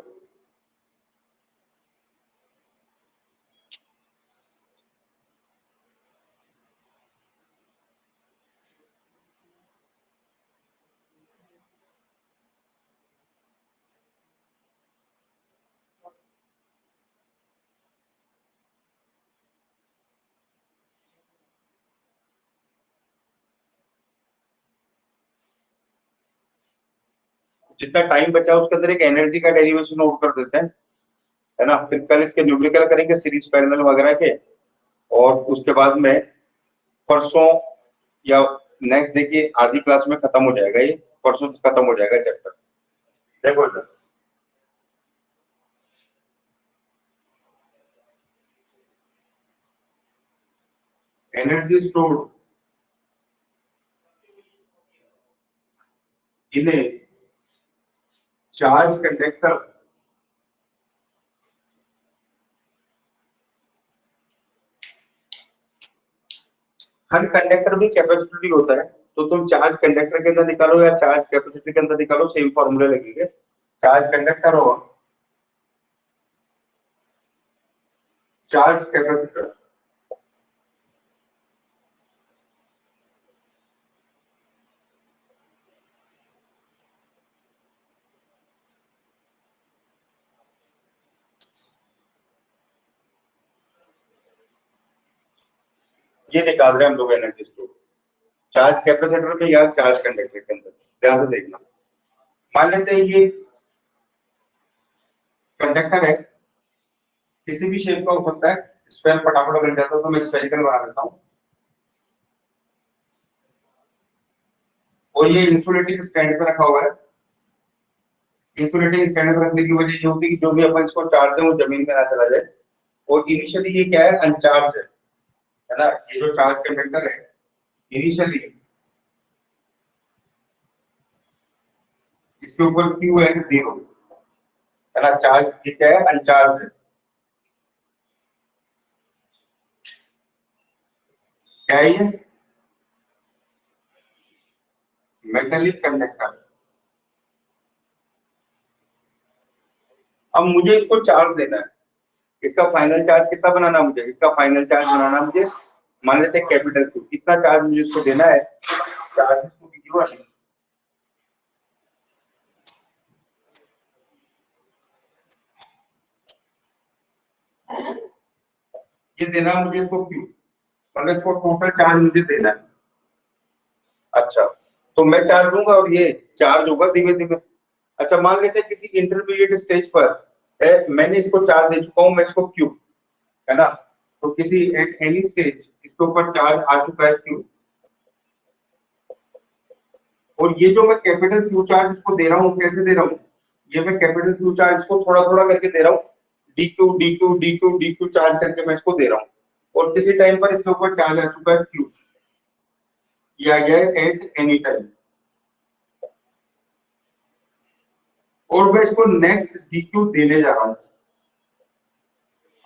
जितना टाइम बचा उसके अंदर एक एनर्जी का डेरिवेशन नोट कर देते हैं, है ना। फिर कल इसके न्यूमेरिकल करेंगे सीरीज पैरेलल वगैरह के, और उसके बाद में परसों या नेक्स्ट डे की आधी क्लास में खत्म हो जाएगा, ये परसों खत्म हो जाएगा चैप्टर। देखो sir, energy stored in A charge conductor her conductor भी कैपेसिटी होता है, तो तुम चार्ज कंडक्टर के अंदर निकालो या चार्ज कैपेसिटी के अंदर निकालो, सेम फॉर्मूले लगेंगे। चार्ज कंडक्टर होगा, चार्ज कैपेसिटर ये निकाल रहे हैं हम लोग एनर्जी स्टोर चार्ज कैपेसिटर में या चार्ज कंडक्टर के अंदर। ध्यान से देखना, मान लेते हैं ये कंडक्टर है, किसी भी शेप का हो सकता है, स्फेयर फटाफट बन जाता है, तो मैं स्फेरिकल बना देता हूं। और ये इंसुलेटिंग स्टैंड पे रखा हुआ है। इंसुलेटिंग स्टैंड पे रखने की वजह ये होती है कि जो भी अपन इसको चार्ज है वो जमीन में ना चला जाए। और इनिशियली ये क्या है, अनचार्ज है ना। ये जो चार्ज कंडक्टर है इनिशियली इसके ऊपर क्यू है 0, है ना। चार्ज ये क्या है, अनचार्ज है। क्या है ये, मेटेलिक कंडक्टर। अब मुझे इसको चार्ज देना है, इसका फाइनल चार्ज कितना बनाना मुझे, इसका फाइनल चार्ज बनाना मुझे, मान लेते हैं कैपिटल Q, कितना चार्ज मुझे इसको देना है, चार्ज इसको कितना है, ये देना मुझे इसको Q, मतलब इसको टोटल चार्ज मुझे देना है। अच्छा, तो मैं चार्ज दूंगा और ये चार्ज होगा धीमे धीमे। अच्छा, मान लेते हैं किसी इंटरमीडिएट स्टेज पर मैंने इसको चार्ज दे चुका हूं, मैं इसको Q, है ना। तो किसी एट एनी स्टेज इसके ऊपर चार्ज आ चुका है Q, और ये जो मैं कैपिटल Q चार्ज इसको दे रहा हूँ, कैसे दे रहा हूँ, ये मैं कैपिटल Q चार्ज इसको थोड़ा थोड़ा करके दे रहा हूँ, dq dq dq dq charge करके मैं इसको दे रहा हूँ। और किसी टाइम पर इसके ऊपर चार्ज आ चुका है Q, ये आ गया है एट एनी टाइम, और मैं इसको नेक्स्ट dq देने जा रहा हूँ।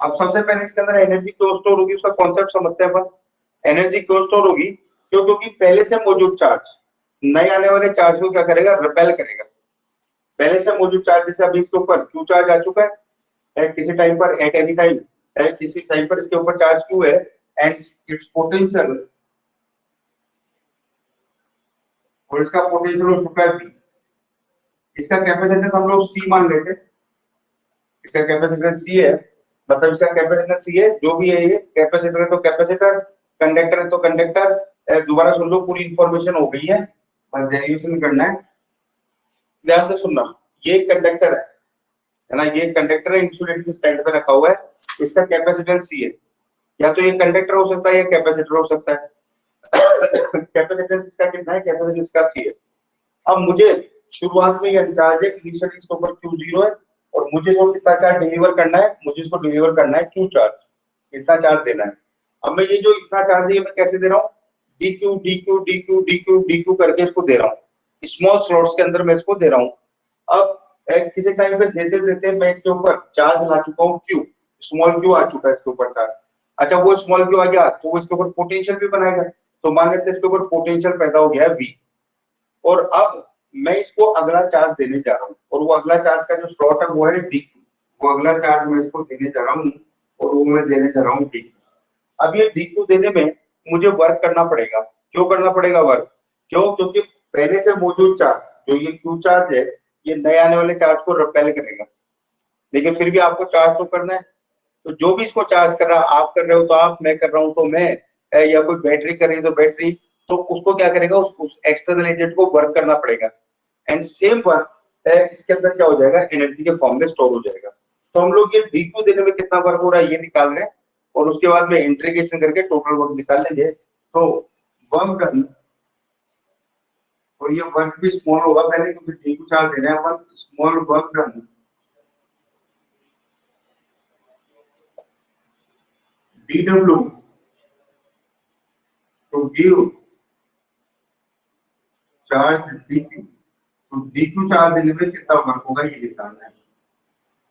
अब सबसे पहले इसके अंदर एनर्जी क्यों स्टोर होगी, उसका कॉन्सेप्ट समझते हैं अपन। एनर्जी क्यों स्टोर होगी, क्योंकि पहले से मौजूद चार्ज नए आने वाले चार्ज को क्या करेगा, रिपेल करेगा। पहले से मौजूद चार्ज, जैसे अभी इसके ऊपर Q चार्ज आ चुका है किसी टाइम पर एट एनी टाइम, किसी टाइम पर इसके ऊपर चार्ज Q है, एंड इट्स पोटेंशियल, और इसका पोटेंशियल हो चुका है V। इसका कैपेसिटेंस हम लोग C मान लेते हैं, इसका कैपेसिटेंस C है, मतलब इसका कैपेसिटेंस C है, जो भी है ये कैपेसिटर है तो कैपेसिटर, कंडक्टर है तो कंडक्टर। दोबारा सुन लो, पूरी इंफॉर्मेशन हो गई है, बस डेरिवेशन करना है। ध्यान से सुनना, ये कंडक्टर है ना, ये कंडक्टर है, इंसुलेटिंग स्टैंड पे रखा हुआ है, इसका कैपेसिटेंस C है। या तो ये कंडक्टर हो सकता है या कैपेसिटर हो सकता है। कैपेसिटेंस इसका कितना है, कैपेसिटेंस इसका C है। अब मुझे शुरुआत में ये चार्ज है, इनिशियली इसके ऊपर Q0 है, और मुझे इसको कितना चार्ज डिलीवर करना है, मुझे इसको डिलीवर करना है Q चार्ज, इतना चार्ज देना है। अब मैं ये जो इतना चार्ज है मैं कैसे दे रहा हूँ, dq dq dq dq dq करके इसको दे रहा हूँ, स्मॉल स्लॉट्स के अंदर मैं इसको दे रहा हूँ। अब किसी टाइम पे देते देते मैं इसके ऊपर चार्ज ला चुका हूँ Q, स्मॉल Q आ चुका है इसके ऊपर चार्ज। अच्छा, वो स्मॉल Q आ गया तो वो इसके ऊपर पोटेंशियल भी बनाएगा, तो मान लेते हैं इसके ऊपर पोटेंशियल पैदा हो गया है V। और अब मैं इसको अगला चार्ज देने जा रहा हूँ, और वो अगला चार्ज का जो स्लॉट है वो है dq, वो अगला चार्ज मैं इसको देने जा रहा हूँ, और वो मैं देने जा रहा हूँ dq। अब ये dq देने में मुझे वर्क करना पड़ेगा। क्यों करना पड़ेगा वर्क, क्यों, क्योंकि पहले से मौजूद चार्ज जो ये Q चार्ज है, ये नए आने वाले चार्ज को रिपेल करेगा, लेकिन फिर भी आपको चार्ज तो करना है। तो जो भी इसको चार्ज कर रहा है, आप कर रहे हो तो आप, मैं कर रहा हूं तो मैं, या कोई बैटरी कर रही है तो बैटरी, तो उसको क्या करेगा, उस एक्सटर्नल एजेंट को वर्क करना पड़ेगा। एंड सेम वर्क इसके अंदर क्या हो जाएगा, एनर्जी के फॉर्म में स्टोर हो जाएगा। तो हम लोग ये V2 देने में कितना वर्क हो रहा है ये निकाल रहे हैं, और उसके बाद में इंटीग्रेशन करके टोटल वर्क निकाल लेंगे। तो वर्क डन, और ये वर्क भी स्मॉल होगा पहले, क्योंकि V2 चार्ज देना है अपन, small work done dw to give charge dq। तो dq चार्ज देने में कितना वर्क होगा ये निकालना है।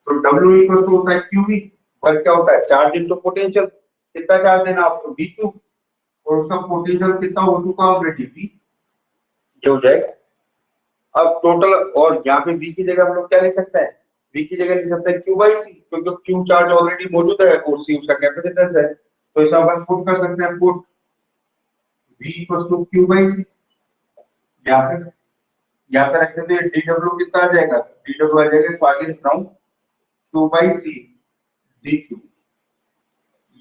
तो W इक्वल टू होता है QV, वर्क क्या होता है, चार्ज इनटू पोटेंशियल। कितना चार्ज देना आपको, V2, और उसका पोटेंशियल कितना हो चुका ऑलरेडी V, ये हो जाएगा। अब टोटल, और यहाँ पे V की जगह हम लोग क्या लिख सकते हैं, V की जगह लिख सकते हैं Q बाई C, क्योंकि Q चार्ज ऑलरेडी मौजूद है और C उसका कैपेसिटेंस है। तो इसे अपन पुट कर सकते हैं, put V equal to Q by C। यहाँ पे रखते तो dw कितना आ जाएगा, dw आ जाएगा, इसको आगे लिख रहा हूँ, Q बाई C dq।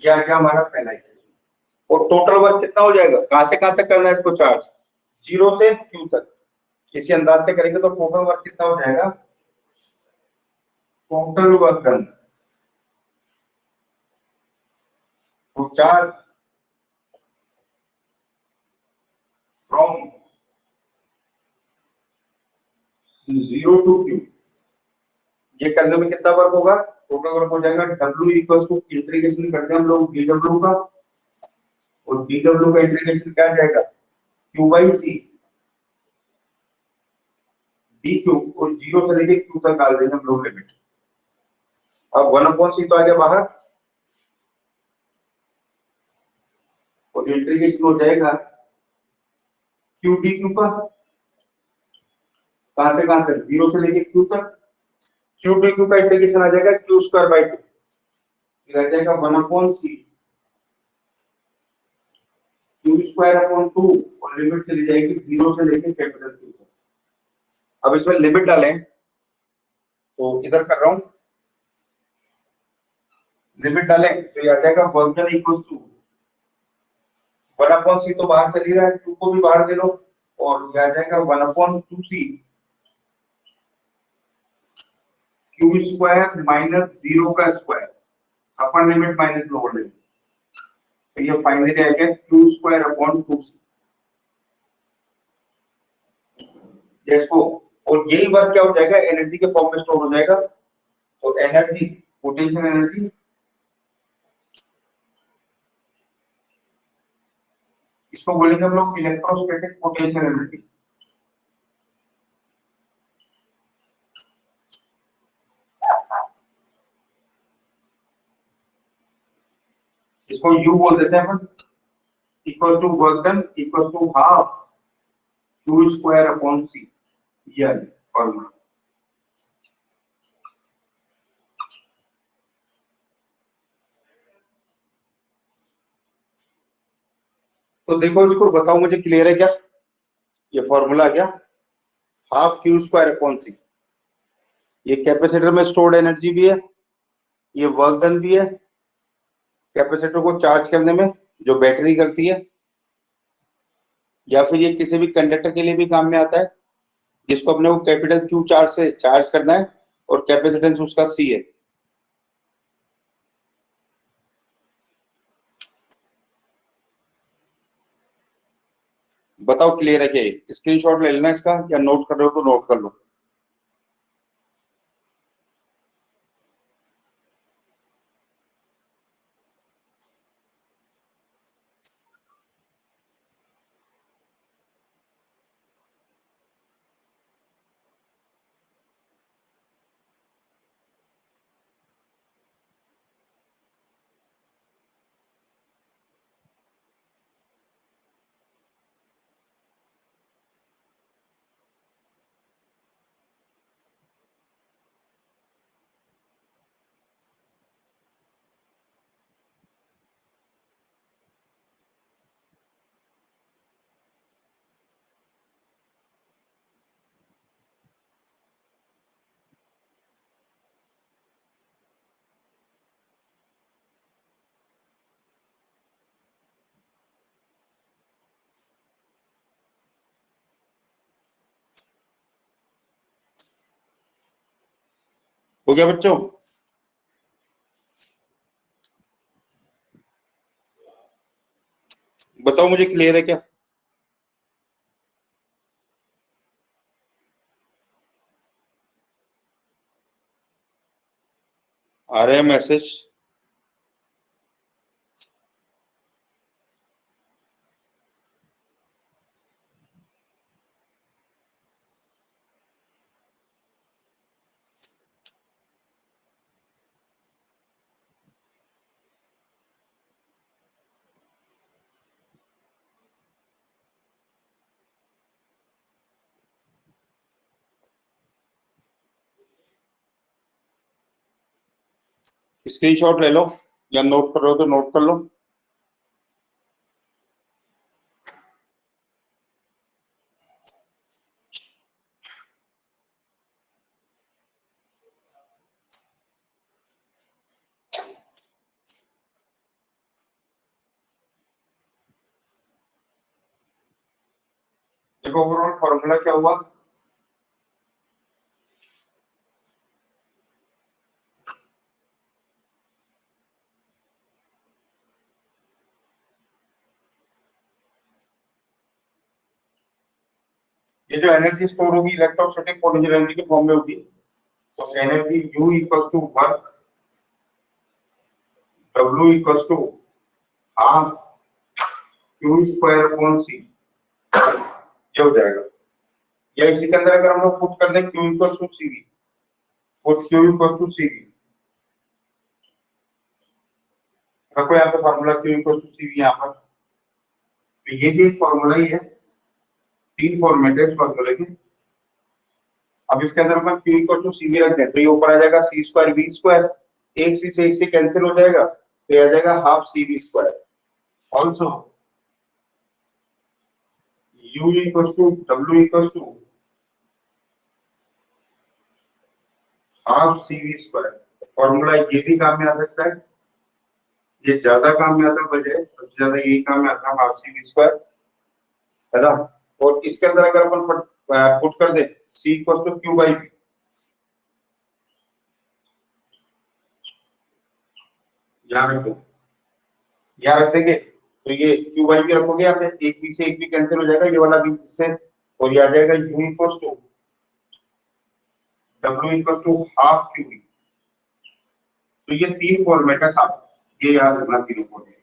ये आ गया हमारा पहला इक्वेशन। और टोटल वर्क कितना हो जाएगा, कहां से कहां तक करना है इसको चार्ज, 0 से Q तक। इसी अंदाज से करेंगे तो टोटल वर्क कितना हो जाएगा, टोटल वर्क डन, तो चार्ज फ्रॉम 0 टू Q, ये करने में कितना वर्क होगा, टोटल वर्क हो जाएगा W इक्वल टू इंटीग्रेशन करते हैं हम लोग dw का, और dw का इंटीग्रेशन क्या आ जाएगा, Q बाई C dq, और 0 से लेके Q तक डाल देंगे हम लोग लिमिट। अब 1/c तो आ गया बाहर, और इंटीग्रेशन हो जाएगा Q dq का, कहां से कहां तक, 0 से लेके Q तक। Q dq का इंटीग्रेशन आ जाएगा Q स्क्वायर बाई 2, ये आ जाएगा 1/c Q स्क्वायर अपॉन 2, और लिमिट चली जाएगी 0 से लेके कैपिटल Q तक। अब इसमें लिमिट डालें, तो इधर कर रहा हूं, लिमिट डालें तो ये आ जाएगा work done equal to 1/c, तो बाहर चली रहा है, 2 को भी बाहर दे लो, और ये आ जाएगा 1/2c Q स्क्वायर माइनस 0 का square, upper limit minus lower limit, तो ये फाइनली आ गया Q स्क्वायर अपॉन 2c। इसको, और यही वर्क क्या हो जाएगा, एनर्जी के फॉर्म में स्टोर हो जाएगा। तो एनर्जी, पोटेंशियल एनर्जी, इसको बोलेंगे हम लोग इलेक्ट्रोस्टैटिक पोटेंशियल एनर्जी। इसको यू बोल देते हैं अपन, equal to work done equal to half Q square upon C, ये फॉर्मूला। तो देखो, इसको बताओ मुझे, क्लियर है क्या, ये फॉर्मूला क्या, half Q square upon C, ये कैपेसिटर में स्टोर्ड एनर्जी भी है, ये वर्क डन भी है, कैपेसिटर को चार्ज करने में जो बैटरी करती है, या फिर ये किसी भी कंडक्टर के लिए भी काम में आता है, जिसको अपने को कैपिटल Q चार्ज से चार्ज करना है, और कैपेसिटेंस उसका C है। बताओ क्लियर है क्या, स्क्रीनशॉट ले लेना इसका, या नोट कर रहे हो तो नोट कर लो। हो गया बच्चों? बताओ मुझे, क्लियर है क्या? आ रहे हैं मैसेज? स्क्रीनशॉट ले लो या नोट कर रहे हो तो नोट कर लो। देखो ओवरऑल फॉर्मूला क्या हुआ? ये जो एनर्जी स्टोर होगी इलेक्ट्रोस्टैटिक पोटेंशियल एनर्जी के फॉर्म में होगी, तो energy U equals to work W equals to half Q square upon C, ये हो जाएगा। या इसी के अंदर अगर हम लोग पुट कर दें Q equals to CV, put Q equals to CV, रखो यहाँ पे formula Q equals to CV यहाँ पर, तो ये भी एक फॉर्मूला ही है, तीन फॉर्मेट है इस फॉर्मूले के। अब इसके अंदर अपन Q इक्वल टू CV रख दें तो ये ऊपर आ जाएगा C स्क्वायर V स्क्वायर, एक C से एक से कैंसिल हो जाएगा, तो ये आ जाएगा half CV square. Also U equal to W equal to half CV square. Formula ये भी काम में आ सकता है, ये ज्यादा काम में आता है, बजाय सबसे ज्यादा यही काम में आता है हाफ CV स्क्वायर, है ना। और इसके अंदर अगर अपन पुट कर दे C equal to Q by V, यहाँ रख दो, यहाँ रख देंगे तो ये Q बाई V रखोगे यहाँ पे, एक B से एक भी कैंसिल हो जाएगा, ये वाला भी इससे, और ये आ जाएगा U equal to W equal to half QV। तो ये तीन फॉर्मेट है साहब, ये याद रखना, तीनों फॉर्मेट,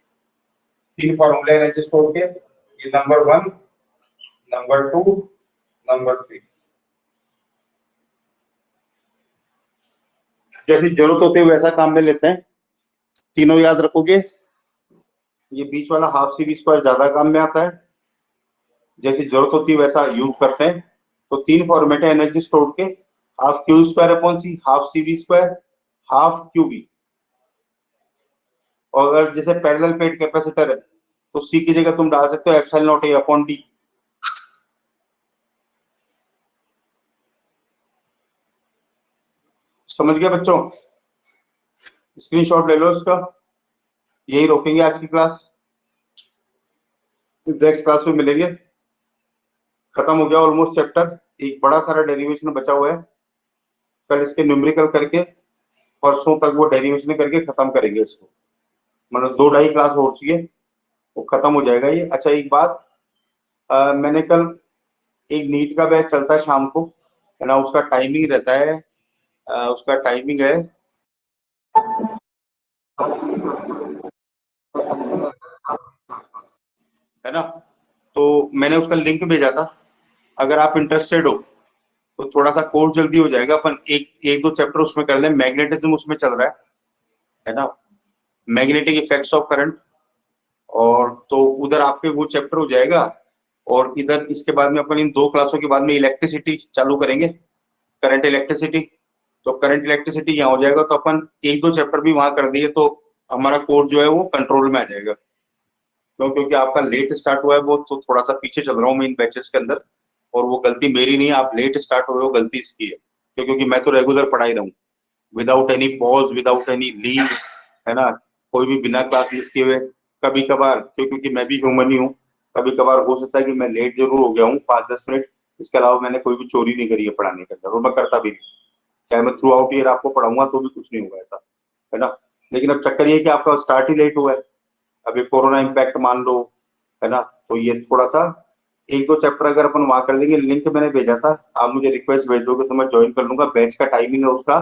तीन फॉर्मूले एनर्जी स्टोर के, ये नंबर 1, नंबर 2, नंबर 3। जैसी जरूरत होती है वैसा काम में लेते हैं, तीनों याद रखोगे। ये बीच वाला हाफ CV स्क्वायर ज्यादा काम में आता है, जैसी जरूरत होती है वैसा यूज करते हैं। तो तीन फॉर्मेट है एनर्जी स्टोर के, half Q square upon C, half CV square, half QV। और अगर जैसे पैरेलल प्लेट कैपेसिटर है तो C की जगह तुम डाल सकते हो epsilon not A upon D। समझ गया बच्चों? स्क्रीनशॉट ले लो इसका। यही रोकेंगे आज की क्लास, नेक्स्ट क्लास में मिलेंगे। खत्म हो गया ऑलमोस्ट चैप्टर, एक बड़ा सारा डेरिवेशन बचा हुआ है, कल इसके न्यूमेरिकल करके परसों तक वो डेरिवेशन करके खत्म करेंगे इसको, मतलब 2-2.5 क्लास हो चाहिए, वो खत्म हो जाएगा ये। अच्छा एक बात, मैंने कल एक नीट का बैच चलता है शाम को, है ना, उसका टाइमिंग रहता है, उसका टाइमिंग है ना, तो मैंने उसका लिंक भेजा था, अगर आप इंटरेस्टेड हो तो थोड़ा सा कोर्स जल्दी हो जाएगा, अपन एक दो चैप्टर उसमें कर लें, मैग्नेटिज्म उसमें चल रहा है ना, मैग्नेटिक इफेक्ट्स ऑफ करंट, और तो उधर आपके वो चैप्टर हो जाएगा। और इधर इसके बाद में अपन इन 2 क्लासों के बाद में इलेक्ट्रिसिटी चालू करेंगे, करंट इलेक्ट्रिसिटी, तो करंट इलेक्ट्रिसिटी यहाँ हो जाएगा, तो अपन 1-2 चैप्टर भी वहां कर दिए तो हमारा कोर्स जो है वो कंट्रोल में आ जाएगा। क्योंकि आपका लेट स्टार्ट हुआ है वो, तो थोड़ा सा पीछे चल रहा हूँ मैं इन बैचेस के अंदर, और वो गलती मेरी नहीं है, आप लेट स्टार्ट हो रहे हो, गलती इसकी है, क्योंकि मैं तो रेगुलर पढ़ा ही रहा हूँ, without any pause, without any leave, है ना, कोई भी बिना क्लास मिस किए हुए। कभी कभार क्योंकि मैं भी ह्यूमन ही हूँ, कभी कभार हो सकता है कि मैं लेट जरूर हो गया हूँ 5-10 मिनट, इसके अलावा मैंने कोई भी चोरी नहीं करी है पढ़ाने के अंदर, और मैं करता भी नहीं। चाहे मैं थ्रू आउट ईयर आपको पढ़ाऊंगा तो भी कुछ नहीं होगा ऐसा, है ना। लेकिन अब चक्कर ये कि आपका स्टार्ट ही लेट हुआ है, अभी कोरोना इम्पैक्ट मान लो, है ना। तो ये थोड़ा सा एक दो चैप्टर अगर अपन वहां कर देंगे, लिंक मैंने भेजा था, आप मुझे रिक्वेस्ट भेज दोगे तो मैं ज्वाइन कर लूंगा। बैच का टाइमिंग है उसका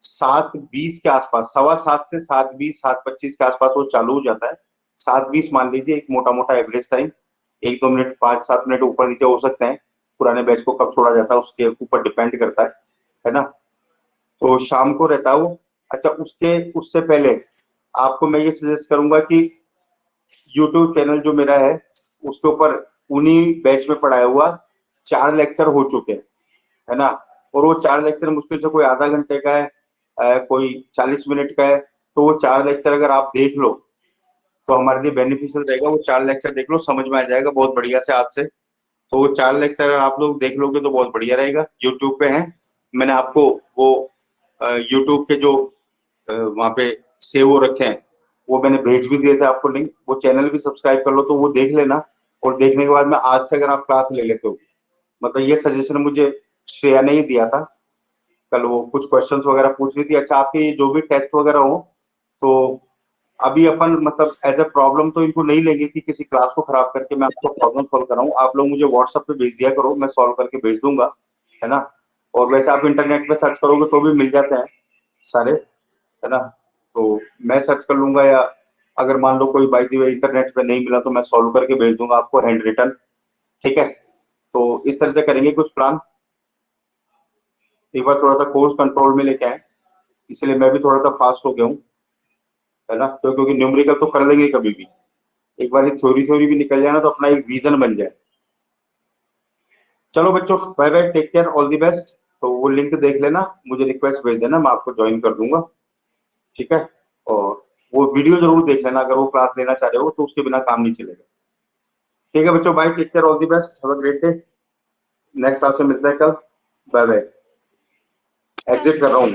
7:20 के आसपास, 7:15 से 7:20 7:25 के आसपास वो चालू हो जाता है। 7:20 मान लीजिए एक मोटा मोटा एवरेज टाइम, 1-2 मिनट 5-7 मिनट ऊपर नीचे हो सकते हैं, पुराने बैच को कब छोड़ा जाता है उसके ऊपर डिपेंड करता है ना। तो शाम को रहता है वो। अच्छा, उससे पहले आपको मैं ये सजेस्ट करूंगा कि यूट्यूब चैनल जो मेरा है उसके ऊपर उन्हीं बैच में पढ़ाया हुआ 4 लेक्चर हो चुके हैं, है ना। और वो 4 लेक्चर मुश्किल से कोई आधा घंटे का है, कोई 40 मिनट का है, तो वो 4 लेक्चर अगर आप देख लो तो हमारे लिए बेनिफिशियल रहेगा। वो 4 लेक्चर देख लो, समझ में आ जाएगा बहुत बढ़िया से आज से। तो वो 4 लेक्चर अगर आप लोग देख लोगे तो बहुत बढ़िया रहेगा। यूट्यूब पे है, मैंने आपको वो यूट्यूब के जो वहाँ पे सेव हो रखे हैं वो मैंने भेज भी दिए थे आपको लिंक, वो चैनल भी सब्सक्राइब कर लो तो वो देख लेना। और देखने के बाद में आज से अगर आप क्लास ले लेते हो, मतलब ये सजेशन मुझे श्रेया ने ही दिया था, कल वो कुछ क्वेश्चंस वगैरह पूछ रही थी। अच्छा, आपके जो भी टेस्ट वगैरह हो तो अभी अपन मतलब एज ए प्रॉब्लम तो इनको नहीं लेंगे कि किसी क्लास को खराब करके मैं आपको प्रॉब्लम सॉल्व कराऊं। आप लोग मुझे व्हाट्सएप पे भेज दिया करो, मैं सॉल्व करके भेज दूंगा, है ना। और वैसे आप इंटरनेट पे सर्च करोगे तो भी मिल जाते हैं सारे, है ना। तो मैं सर्च कर लूंगा, या अगर मान लो कोई बाय द वे इंटरनेट पे नहीं मिला तो मैं सॉल्व करके भेज दूंगा आपको हैंड रिटन, ठीक है। तो इस तरह से करेंगे कुछ प्लान, एक बार थोड़ा सा कोर्स कंट्रोल में लेके आए, इसलिए मैं भी थोड़ा सा फास्ट हो गया हूँ, है ना। तो क्योंकि न्यूमेरिकल तो कर लेंगे कभी भी, एक बार ये थ्योरी थ्योरी भी निकल जाए ना तो अपना एक विजन बन जाए। चलो बच्चों, bye bye, take care, all the best. तो वो लिंक देख लेना, मुझे रिक्वेस्ट भेज देना, मैं आपको ज्वाइन कर दूंगा, ठीक है। और वो वीडियो जरूर देख लेना, अगर वो क्लास लेना चाह रहे हो तो उसके बिना काम नहीं चलेगा। ठीक है बच्चों, bye, take care, all the best, have a great day. Next class में मिलते हैं कल, बाय बाय। एग्जिट कर रहा हूँ।